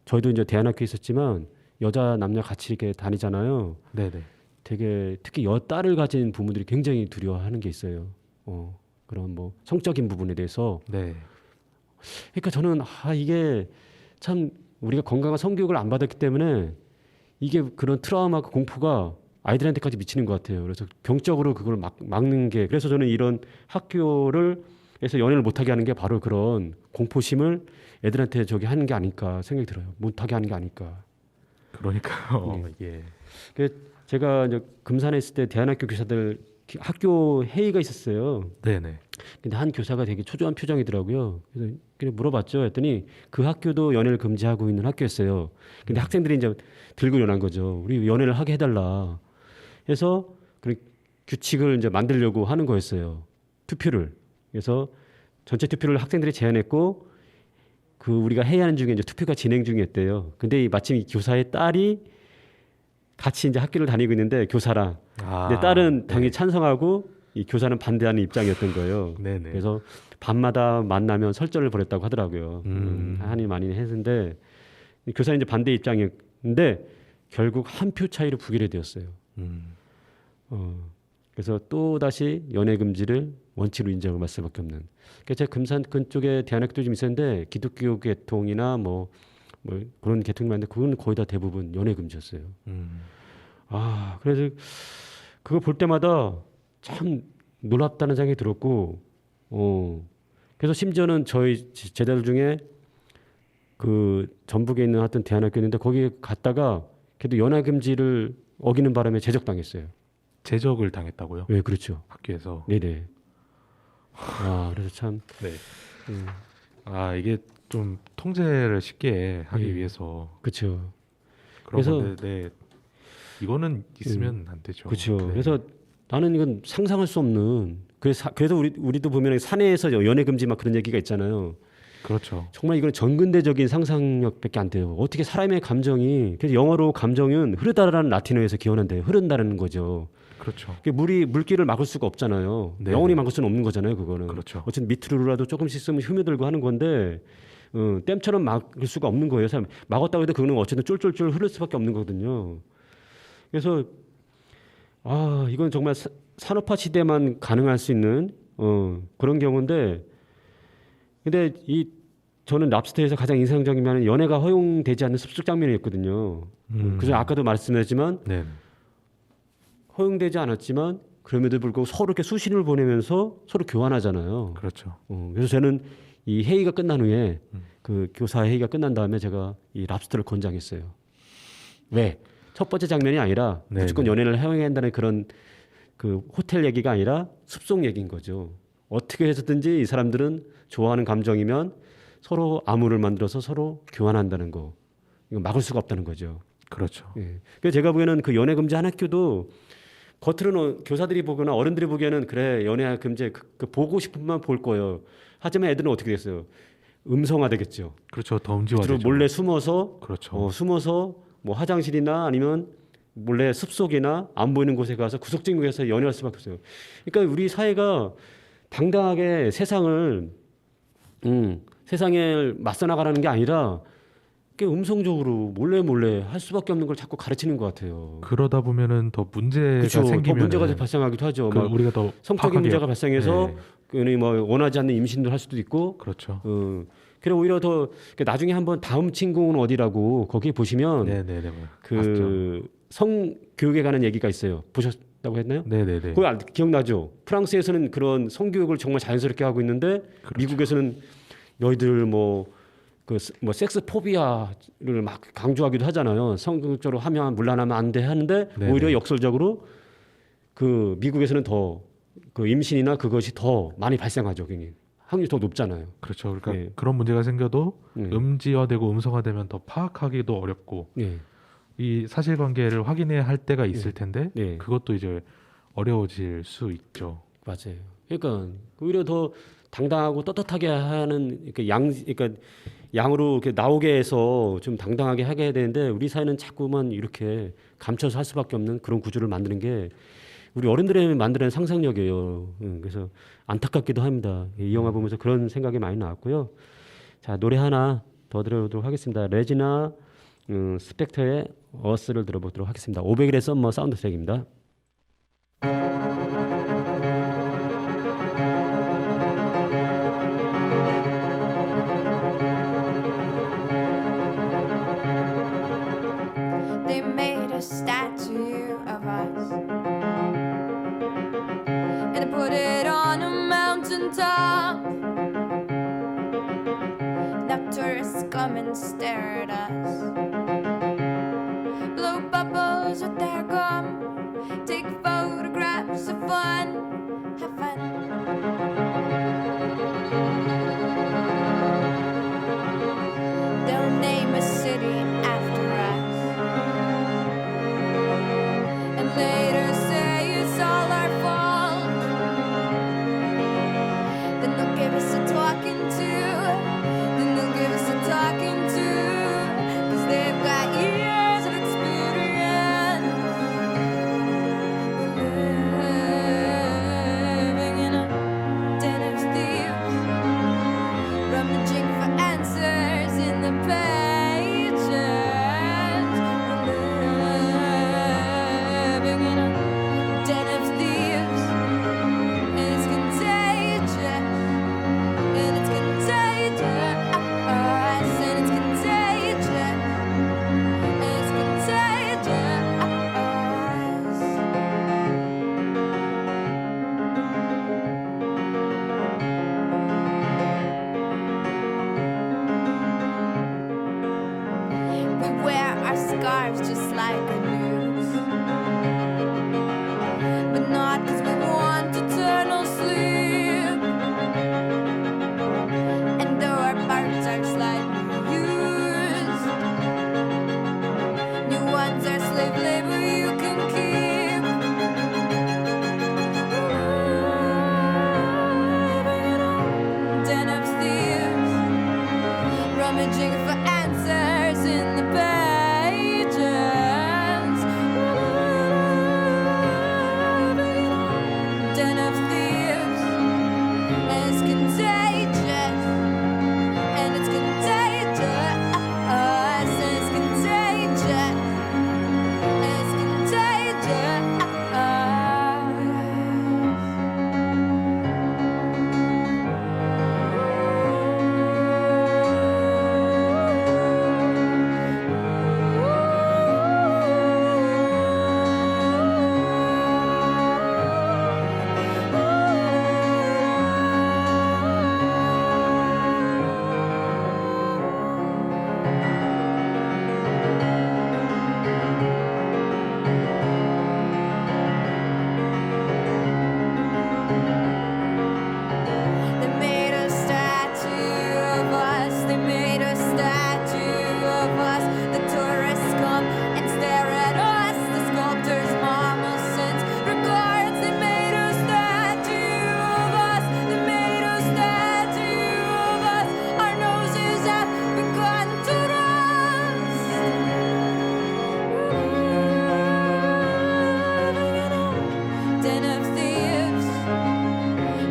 A: 저희도 이제 대안학교에 있었지만 여자 남녀 같이 이렇게 다니잖아요.
B: 네네.
A: 되게 특히 딸을 가진 부모들이 굉장히 두려워하는 게 있어요. 그런 뭐 성적인 부분에 대해서.
B: 네.
A: 그러니까 저는 이게 참 우리가 건강한 성교육을 안 받았기 때문에 이게 그런 트라우마가 공포가 아이들한테까지 미치는 것 같아요. 그래서 병적으로 그걸 막는 게 그래서 저는 이런 학교를 해서 연애를 못하게 하는 게 바로 그런 공포심을 애들한테 저기 하는 게 아닐까 생각이 들어요. 못하게 하는 게 아닐까.
B: 그러니까요. 예.
A: 제가 이제 금산에 있을 때 대안학교 교사들 학교 회의가 있었어요.
B: 네네.
A: 근데 한 교사가 되게 초조한 표정이더라고요. 그래서 그냥 물어봤죠. 했더니 그 학교도 연애를 금지하고 있는 학교였어요. 근데 학생들이 이제 들고 일어난 거죠. 우리 연애를 하게 해달라. 해서 그 규칙을 이제 만들려고 하는 거였어요. 투표를. 그래서 전체 투표를 학생들이 제안했고 그 우리가 회의하는 중에 이제 투표가 진행 중이었대요. 근데 마침 이 교사의 딸이 같이 이제 학교를 다니고 있는데 교사랑 근데 딸은 당연히 찬성하고 이 교사는 반대하는 입장이었던 거예요.
B: 네네.
A: 그래서 밤마다 만나면 설전을 벌였다고 하더라고요. 한이 많이 했는데 교사는 이제 반대 입장이었는데 결국 한 표 차이로 부결되었어요. 그래서 또 다시 연애 금지를 원칙으로 인정을 받을 수밖에 없는. 그러니까 제가 금산 근쪽에 대안학교도 좀 있었는데 기독교 계통이나 뭐 그런 계통이 많은데 그건 거의 다 대부분 연애 금지였어요. 그래서 그거 볼 때마다 참 놀랍다는 생각이 들었고, 그래서 심지어는 저희 제자들 중에 그 전북에 있는 어떤 대안학교 있는데 거기에 갔다가 그래도 연애 금지를 어기는 바람에 제적당했어요.
B: 제적을 당했다고요?
A: 네, 그렇죠.
B: 학교에서.
A: 네네. 그래서 참.
B: 네. 이게 좀 통제를 쉽게 하기 위해서.
A: 그렇죠.
B: 그래서 건데, 네. 이거는 있으면 안 되죠.
A: 그렇죠.
B: 네.
A: 그래서 나는 이건 상상할 수 없는. 그래서 우리도 보면 사내에서 연애 금지 막 그런 얘기가 있잖아요.
B: 그렇죠.
A: 정말 이건 전근대적인 상상력밖에 안 돼요. 어떻게 사람의 감정이 그래서 영어로 감정은 흐르다라는 라틴어에서 기원한대요. 흐른다는 거죠.
B: 그렇죠.
A: 물길을 막을 수가 없잖아요.
B: 네.
A: 영원히 막을 수는 없는 거잖아요. 그거는.
B: 그렇죠.
A: 어쨌든 밑으로라도 조금씩 쓰면 스며들고 하는 건데 댐처럼 막을 수가 없는 거예요. 사람 막았다고 해도 그거는 어쨌든 쫄쫄쫄 흐를 수밖에 없는 거거든요. 그래서 이건 정말 산업화 시대만 가능할 수 있는 그런 경우인데 근데 저는 랍스터에서 가장 인상적이면 연애가 허용되지 않는 습식 장면이었거든요. 그래서 아까도 말씀드렸지만
B: 네.
A: 허용되지 않았지만 그럼에도 불구하고 서로 이렇게 수신을 보내면서 서로 교환하잖아요.
B: 그렇죠.
A: 그래서 저는 이 회의가 끝난 후에 그 교사 회의가 끝난 다음에 제가 이 랍스터를 권장했어요. 왜? 첫 번째 장면이 아니라
B: 네네.
A: 무조건 연애를 허용해야 한다는 그런 그 호텔 얘기가 아니라 숲속 얘기인 거죠. 어떻게 해서든지 이 사람들은 좋아하는 감정이면 서로 암호를 만들어서 서로 교환한다는 거. 이거 막을 수가 없다는 거죠.
B: 그렇죠.
A: 예. 그래서 제가 보기에는 그 연애 금지 한 학교도 겉으로는 교사들이 보거나 어른들이 보기에는 그래 연애 금지 그 보고 싶으면 볼 거예요. 하지만 애들은 어떻게 됐어요? 음성화되겠죠.
B: 그렇죠. 더 음지화되죠.
A: 겉으로 몰래 숨어서
B: 그렇죠.
A: 숨어서 뭐 화장실이나 아니면 몰래 숲속이나 안 보이는 곳에 가서 구석진 곳에서 연애할 수밖에 없어요. 그러니까 우리 사회가 당당하게 세상을 세상에 맞서 나가라는 게 아니라 음성적으로 몰래 할 수밖에 없는 걸 자꾸 가르치는 것 같아요.
B: 그러다 보면은 더 문제가
A: 그렇죠.
B: 생기면
A: 더 문제가 발생하기도 하죠. 막
B: 우리가 더
A: 성적인 문제가 발생해서
B: 네.
A: 뭐 원하지 않는 임신도 할 수도 있고.
B: 그렇죠.
A: 그래 오히려 더 나중에 한번 다음 친구는 어디라고 거기 보시면
B: 네네네.
A: 그 성교육에 관한 얘기가 있어요. 보셨다고 했나요?
B: 네네네.
A: 그거 기억나죠? 프랑스에서는 그런 성교육을 정말 자연스럽게 하고 있는데
B: 그렇죠.
A: 미국에서는 너희들 뭐 섹스 포비아를 막 강조하기도 하잖아요. 성적으로 하면 물란하면 안 돼 하는데
B: 네네.
A: 오히려 역설적으로 그 미국에서는 더 그 임신이나 그것이 더 많이 발생하죠. 굉장히 확률이 더 높잖아요.
B: 그렇죠. 그러니까
A: 예.
B: 그런 문제가 생겨도 음지화되고 음성화되면 더 파악하기도 어렵고
A: 예.
B: 이 사실관계를 확인해야 할 때가 있을 텐데
A: 예.
B: 그것도 이제 어려워질 수 있죠.
A: 맞아요. 그러니까 오히려 더 당당하고 떳떳하게 하는 그러니까 양으로 이렇게 나오게 해서 좀 당당하게 하게 해야 되는데 우리 사회는 자꾸만 이렇게 감춰서 할 수밖에 없는 그런 구조를 만드는 게 우리 어른들이 만드는 상상력이에요. 그래서 안타깝기도 합니다. 이 영화 보면서 그런 생각이 많이 나왔고요. 자 노래 하나 더 들어보도록 하겠습니다. 레지나 스펙터의 어스를 들어보도록 하겠습니다. 500일의 썸머 사운드 트랙입니다.
D: They made a statue of us and they put it on a mountain top. Now tourists come and stare at us, blow bubbles with their gum, take photographs of fun, have fun. They'll name a city after us and later say it's all our fault. Then they'll give us a talking to. Then they'll give us a talking to. 'Cause they've got years of experience. We're living in a den of thieves, rummaging for answers in the pages. We're living in a den of thieves, and it's contagious, and it's contagious, and it's contagious, and it's contagious. We wear our scarves just like the news, but not 'cause we want eternal sleep. And though our parts are slightly used, new ones are slave labor you can keep. Den of thieves, rummaging for answers in the pages. Den of thieves, and it's contagious, and it's contagious, and it's contagious, and it's contagious. They made a statue of us. They made a statue of us. The tourists come and stare at us. The sculptor's mama sends regards. They made a statue of us. They made a statue of us. Our noses have begun to rust. Den of thieves,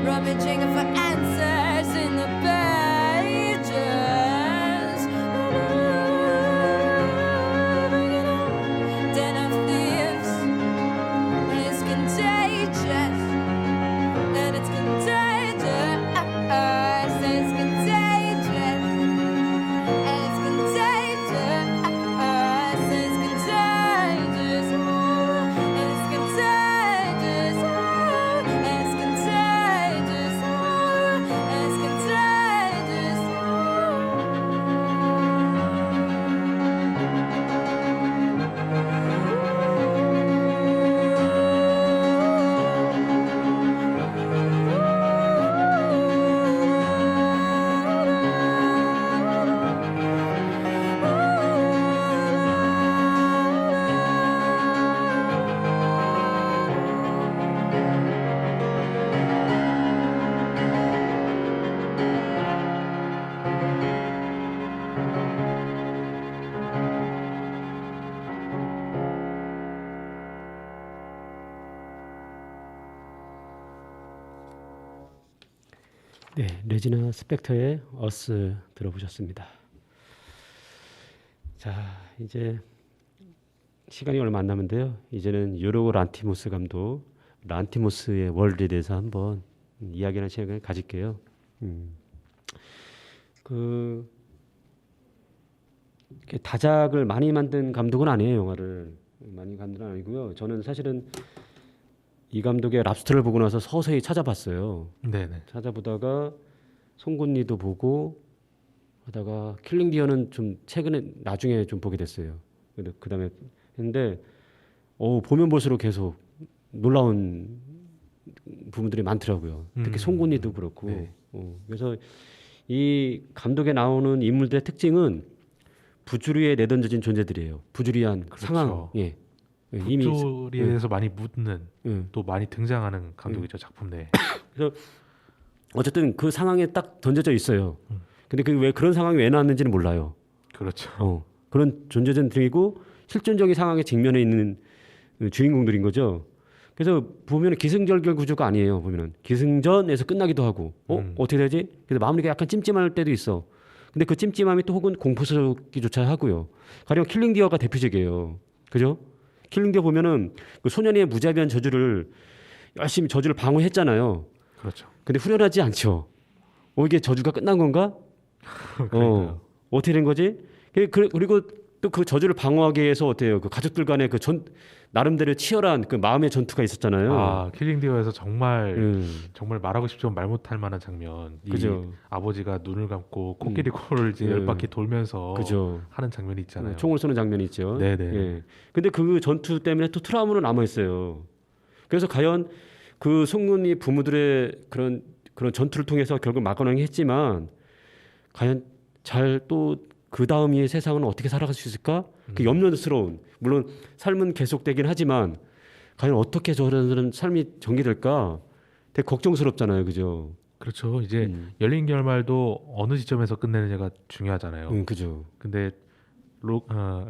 D: rummaging for answers in the pages. Den of thieves, and it's contagious, and it's contagious, and it's contagious, and it's contagious, and it's contagious, and it's contagious, and it's contagious, and it's contagious.
A: 네, 레지나 스펙터의 어스 들어보셨습니다. 자, 이제 시간이 얼마 안 남은데요. 이제는 요르고 란티모스 감독, 란티모스의 월드에 대해서 한번 이야기하는 시간을 가질게요. 그 이렇게 다작을 많이 만든 감독은 아니에요. 영화를 많이 감독은 아니고요. 저는 사실은 이 감독의 랍스터를 보고 나서 서서히 찾아봤어요.
B: 네네.
A: 찾아보다가 송곳니도 보고 하다가 킬링 디어는 좀 최근에 나중에 좀 보게 됐어요. 그다음에 했는데 보면 볼수록 계속 놀라운 부분들이 많더라고요. 특히 송곳니도 그렇고.
B: 네.
A: 그래서 이 감독에 나오는 인물들의 특징은 부주리에 내던져진 존재들이에요. 부주리한
B: 그렇죠.
A: 상황. 예. 이미
B: 북조리에서 많이 묻는
A: 예.
B: 또 많이 등장하는 감독이죠 작품 내에.
A: 그래서 어쨌든 그 상황에 딱 던져져 있어요. 근데 그 왜 그런 상황이 왜 나왔는지는 몰라요.
B: 그렇죠.
A: 그런 존재들이고 실존적인 상황에 직면해 있는 주인공들인 거죠. 그래서 보면 기승전결 구조가 아니에요. 보면은 기승전에서 끝나기도 하고 어떻게 되지? 그래서 마무리가 약간 찜찜할 때도 있어. 근데 그 찜찜함이 또 혹은 공포스럽기조차 하고요. 가령 킬링 디어가 대표적이에요. 그죠? 킬링 디어 보면은 그 소년이의 무자비한 저주를 열심히 저주를 방어했잖아요.
B: 그렇죠.
A: 근데 후련하지 않죠. 이게 저주가 끝난 건가?
B: 그러니까요.
A: 어떻게 된 거지? 그리고 또 그 저주를 방어하기 위해서 어때요? 그 가족들 간의 그 나름대로 치열한 그 마음의 전투가 있었잖아요.
B: 아 킬링 디어에서 정말 말하고 싶지만 말 못할 만한 장면. 이
A: 그죠.
B: 아버지가 눈을 감고 코끼리 코를 이제 열 바퀴 돌면서
A: 그죠.
B: 하는 장면이 있잖아요.
A: 총을 쏘는 장면이 있죠.
B: 네네.
A: 예. 근데 그 전투 때문에 또 트라우마로 남아 있어요. 그래서 과연 그 송곳니 부모들의 그런 전투를 통해서 결국 막아내긴 했지만 과연 잘 또 그 다음의 세상은 어떻게 살아갈 수 있을까? 그 염려스러운 물론 삶은 계속되긴 하지만 과연 어떻게 저런 삶이 전개될까? 되게 걱정스럽잖아요, 그죠?
B: 그렇죠. 이제 열린 결말도 어느 지점에서 끝내느냐가 중요하잖아요.
A: 그죠.
B: 근데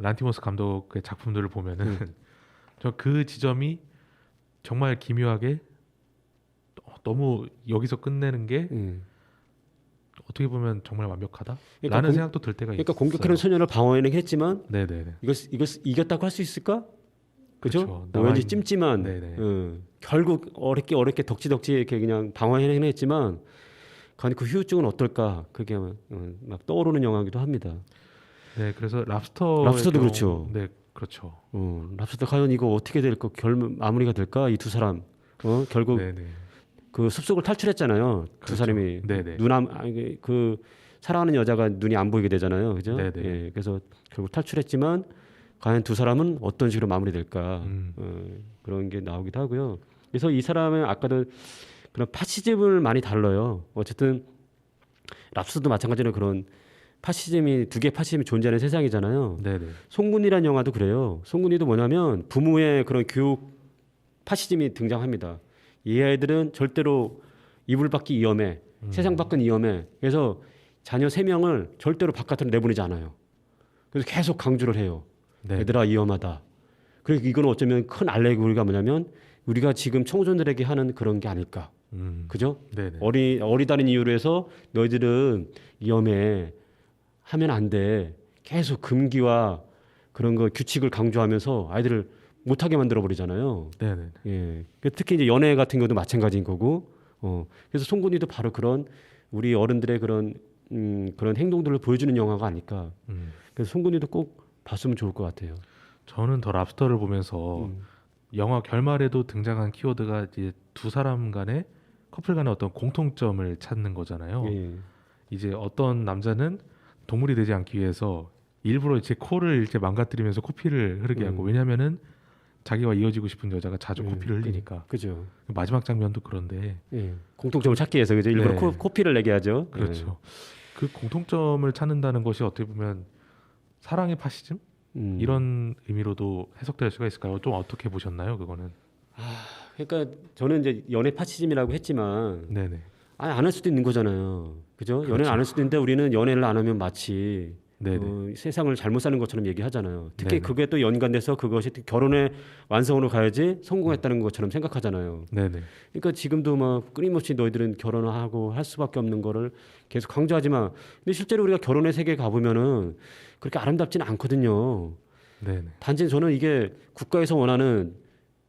B: 란티모스 감독의 작품들을 보면은 저 그 지점이 정말 기묘하게 너무 여기서 끝내는 게 어떻게 보면 정말 완벽하다?
A: 그러니까
B: 라는 생각도 들 때가
A: 그러니까
B: 있어요.
A: 공격하는 소년을 방어해내긴 했지만
B: 네네네.
A: 이걸 이겼다고 할 수 있을까? 그죠?
B: 그렇죠.
A: 왠지 찜찜한.
B: 네네.
A: 결국 어렵게 덕지덕지 이렇게 그냥 방어해내긴 했지만 과연 그 후유증은 어떨까? 그게 막 떠오르는 영화이기도 합니다.
B: 네, 그래서 랍스터의
A: 랍스터도 그렇죠.
B: 네, 그렇죠.
A: 랍스터 과연 이거 어떻게 될까? 마무리가 될까? 이 두 사람 결국
B: 네네.
A: 그 숲속을 탈출했잖아요. 두
B: 그렇죠.
A: 사람이
B: 네네.
A: 그 사랑하는 여자가 눈이 안 보이게 되잖아요. 그죠?
B: 네네.
A: 예, 그래서 결국 탈출했지만 과연 두 사람은 어떤 식으로 마무리될까? 그런 게 나오기도 하고요. 그래서 이 사람은 아까도 그런 파시즘을 많이 다뤄요. 어쨌든 랍스도 마찬가지로 그런 파시즘이 두 개의 파시즘이 존재하는 세상이잖아요.
B: 네네.
A: 송군이라는 영화도 그래요. 송군이도 뭐냐면 부모의 그런 교육 파시즘이 등장합니다. 이 아이들은 절대로 이불 밖이 위험해, 세상 밖은 위험해. 그래서 자녀 3명을 절대로 바깥으로 내보내지 않아요. 그래서 계속 강조를 해요.
B: 네.
A: 얘들아 위험하다. 그리고 이건 어쩌면 큰 알레고리가 뭐냐면 우리가 지금 청소년들에게 하는 그런 게 아닐까. 그죠?
B: 네네.
A: 어리다는 이유로 해서 너희들은 위험해 하면 안 돼. 계속 금기와 그런 거 규칙을 강조하면서 아이들을 못하게 만들어 버리잖아요.
B: 네네.
A: 예. 특히 이제 연애 같은 것도 마찬가지인 거고. 그래서 송곳니도 바로 그런 우리 어른들의 그런 행동들을 보여주는 영화가 아닐까. 그래서 송곳니도 꼭 봤으면 좋을 것 같아요.
B: 저는 더 랍스터를 보면서 영화 결말에도 등장한 키워드가 이제 두 사람 간의 커플 간의 어떤 공통점을 찾는 거잖아요.
A: 예.
B: 이제 어떤 남자는 동물이 되지 않기 위해서 일부러 이제 코를 이제 망가뜨리면서 코피를 흐르게 하고 왜냐면은 자기와 이어지고 싶은 여자가 자주 코피를 흘리니까.
A: 그죠.
B: 마지막 장면도 그런데
A: 예. 공통점을 찾기 위해서 그죠. 일부러
B: 네.
A: 코피를 내게 하죠.
B: 그렇죠. 그 공통점을 찾는다는 것이 어떻게 보면 사랑의 파시즘 이런 의미로도 해석될 수가 있을까요? 좀 어떻게 보셨나요, 그거는?
A: 그러니까 저는 이제 연애 파시즘이라고 했지만
B: 네네.
A: 아니 안 할 수도 있는 거잖아요. 그죠?
B: 그렇죠.
A: 연애를 안 할 수도 있는데 우리는 연애를 안 하면 마치
B: 네네.
A: 세상을 잘못 사는 것처럼 얘기하잖아요. 특히
B: 네네.
A: 그게 또 연관돼서 그것이 결혼의 완성으로 가야지 성공했다는 것처럼 생각하잖아요.
B: 네네.
A: 그러니까 지금도 막 끊임없이 너희들은 결혼하고 할 수밖에 없는 거를 계속 강조하지만 근데 실제로 우리가 결혼의 세계에 가보면은 그렇게 아름답지는 않거든요.
B: 네네.
A: 단지 저는 이게 국가에서 원하는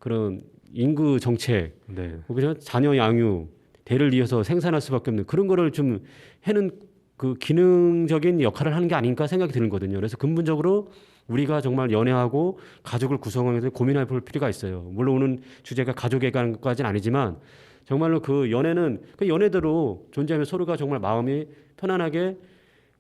A: 그런 인구 정책,
B: 네.
A: 그죠? 자녀 양육, 대를 이어서 생산할 수밖에 없는 그런 거를 좀 해는 그 기능적인 역할을 하는 게 아닌가 생각이 드는거든요. 그래서 근본적으로 우리가 정말 연애하고 가족을 구성하면서 고민해 볼 필요가 있어요. 물론 오늘 주제가 가족에 관한 것까지는 아니지만 정말로 그 연애는 그 연애대로 존재하면 서로가 정말 마음이 편안하게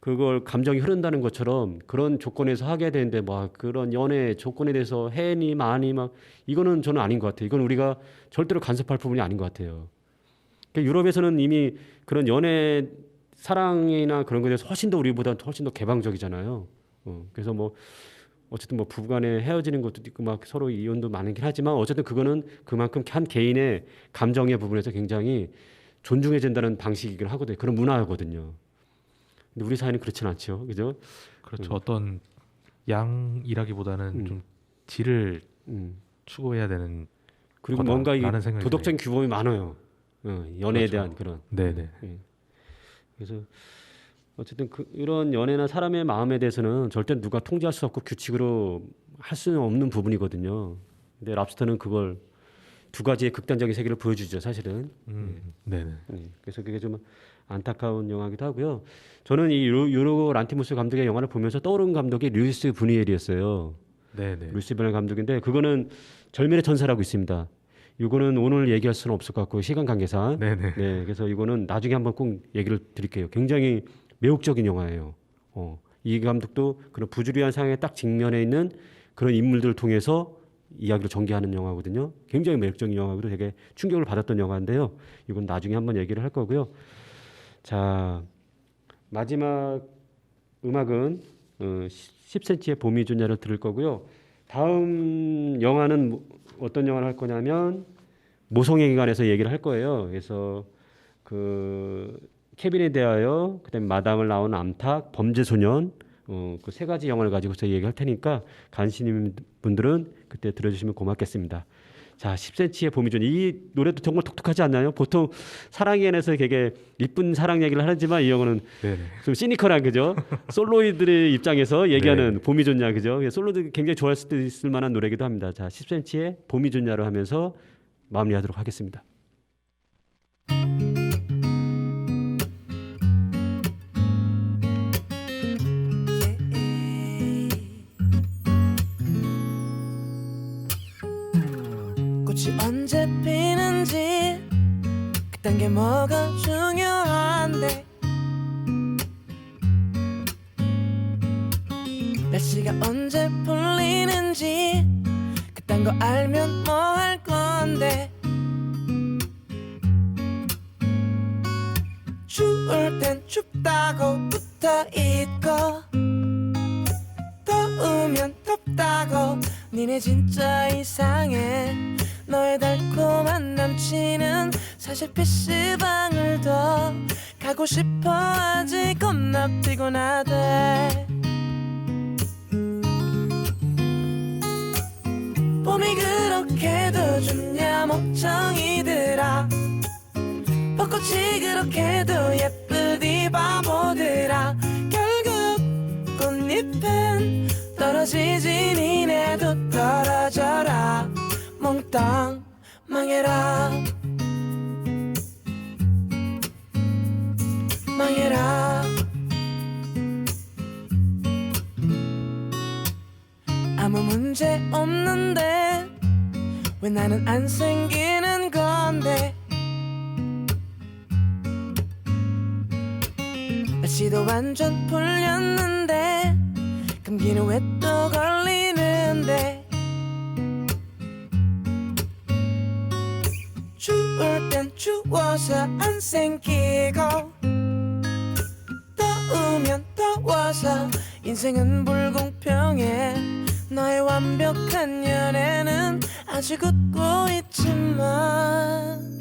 A: 그걸 감정이 흐른다는 것처럼 그런 조건에서 하게 되는데 뭐 그런 연애 조건에 대해서 해니 많이 막 이거는 저는 아닌 것 같아요. 이건 우리가 절대로 간섭할 부분이 아닌 것 같아요. 그러니까 유럽에서는 이미 그런 연애 사랑이나 그런 것에 대해서 훨씬 더 우리보다 훨씬 더 개방적이잖아요. 그래서 뭐 어쨌든 뭐 부부간에 헤어지는 것도 있고 막 서로 이혼도 많긴 하지만 어쨌든 그거는 그만큼 한 개인의 감정의 부분에서 굉장히 존중해진다는 방식이긴 하거든요. 그런 문화거든요. 근데 우리 사회는 그렇진 않죠, 그죠?
B: 그렇죠. 어떤 양이라기보다는
A: 음.
B: 좀 질을
A: 음.
B: 추구해야 되는
A: 그리고 뭔가 이
B: 거다라는 생각이
A: 도덕적인 규범이 많아요. 연애에
B: 그렇죠.
A: 대한 그런.
B: 네네.
A: 그래서 어쨌든 이런 연애나 사람의 마음에 대해서는 절대 누가 통제할 수 없고 규칙으로 할 수는 없는 부분이거든요. 근데 랍스터는 그걸 두 가지의 극단적인 세계를 보여주죠, 사실은.
B: 네네.
A: 그래서 그게 좀 안타까운 영화기도 하고요. 저는 이 요르고 란티모스 감독의 영화를 보면서 떠오른 감독이 루이스 부니엘이었어요.
B: 네네.
A: 루이스 부니엘 감독인데 그거는 절면의 천사라고 있습니다. 이거는 오늘 얘기할 수는 없을 것 같고 시간 관계상.
B: 네네.
A: 네, 그래서 이거는 나중에 한번 꼭 얘기를 드릴게요. 굉장히 매혹적인 영화예요. 이 감독도 그런 부주의한 상황에 딱 직면해 있는 그런 인물들을 통해서 이야기를 전개하는 영화거든요. 굉장히 매력적인 영화고 되게 충격을 받았던 영화인데요. 이건 나중에 한번 얘기를 할 거고요. 자, 마지막 음악은 10cm의 봄이 좋냐를 들을 거고요. 다음 영화는 어떤 영화를 할 거냐면 모성애 기관에서 얘기를 할 거예요. 그래서 그 케빈에 대하여 그다음에 마담을 나온 암탉, 범죄소년 그 세 가지 영화를 가지고서 얘기할 테니까 관심 있는 분들은 그때 들어주시면 고맙겠습니다. 자, 10cm의 봄이 좋냐. 이 노래도 정말 독특하지 않나요? 보통 사랑에 관해서 되게 이쁜 사랑 얘기를 하지만 이 영화는
B: 네네.
A: 좀 시니컬한 그죠? 솔로이들의 입장에서 얘기하는
B: 네.
A: 봄이 좋냐 그죠? 솔로들 굉장히 좋아할 수도 있을 만한 노래기도 합니다. 자, 10cm의 봄이 좋냐로 하면서 마무리하도록 하겠습니다.
C: 꽃이 언제 피는지 그딴 게 뭐가 중요한데 날씨가 언제 풀리는지 그딴 거 알면 뭐 할 건데 추울 땐 춥다고 붙어 있고 더우면 덥다고 니네 진짜 이상해 너의 달콤한 남친은 사실 PC방을 더 가고 싶어 하지 겁나 피곤하대 봄이 그렇게도 좋냐 멍청이들아 벚꽃이 그렇게도 예쁘디 바보들아 결국 꽃잎은 떨어지지 니네도 떨어져라 몽땅 망해라 망해라 아무 문제 없는데 왜 나는 안 생기는 건데 날씨도 완전 풀렸는데 감기는 왜 또 걸리는데 추울 땐 추워서 안 생기고 더우면 더워서 인생은 불공평해 너의 완벽한 연애는 아직 웃고 있지만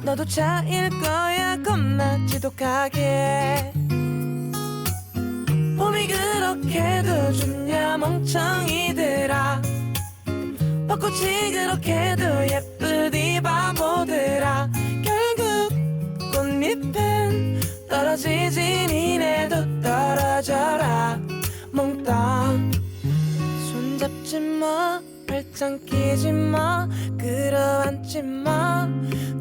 C: 너도 차일 거야 겁나 지독하게 봄이 그렇게도 좋냐 멍청이들아 벚꽃이 그렇게도 예쁘디 바보들아 결국 꽃잎은 떨어지지 니네도 떨어져라 몽땅 손잡지 마 발짱 끼지 마 끌어안지 마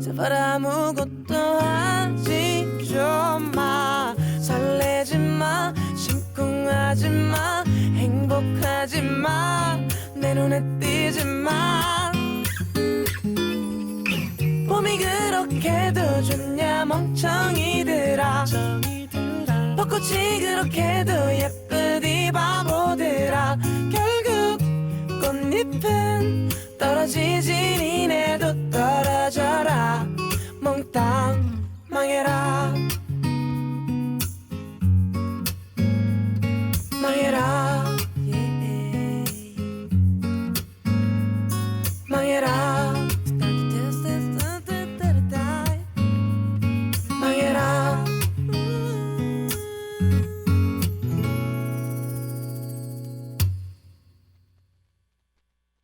C: 제발 아무것도 하지 좀마 설레지 마 심쿵하지 마 행복하지 마내 눈에 띄지 마 봄이 그렇게도 좋냐 멍청이들아 벚꽃이 그렇게도 예쁘디 바보들아 결국 꽃잎은 떨어지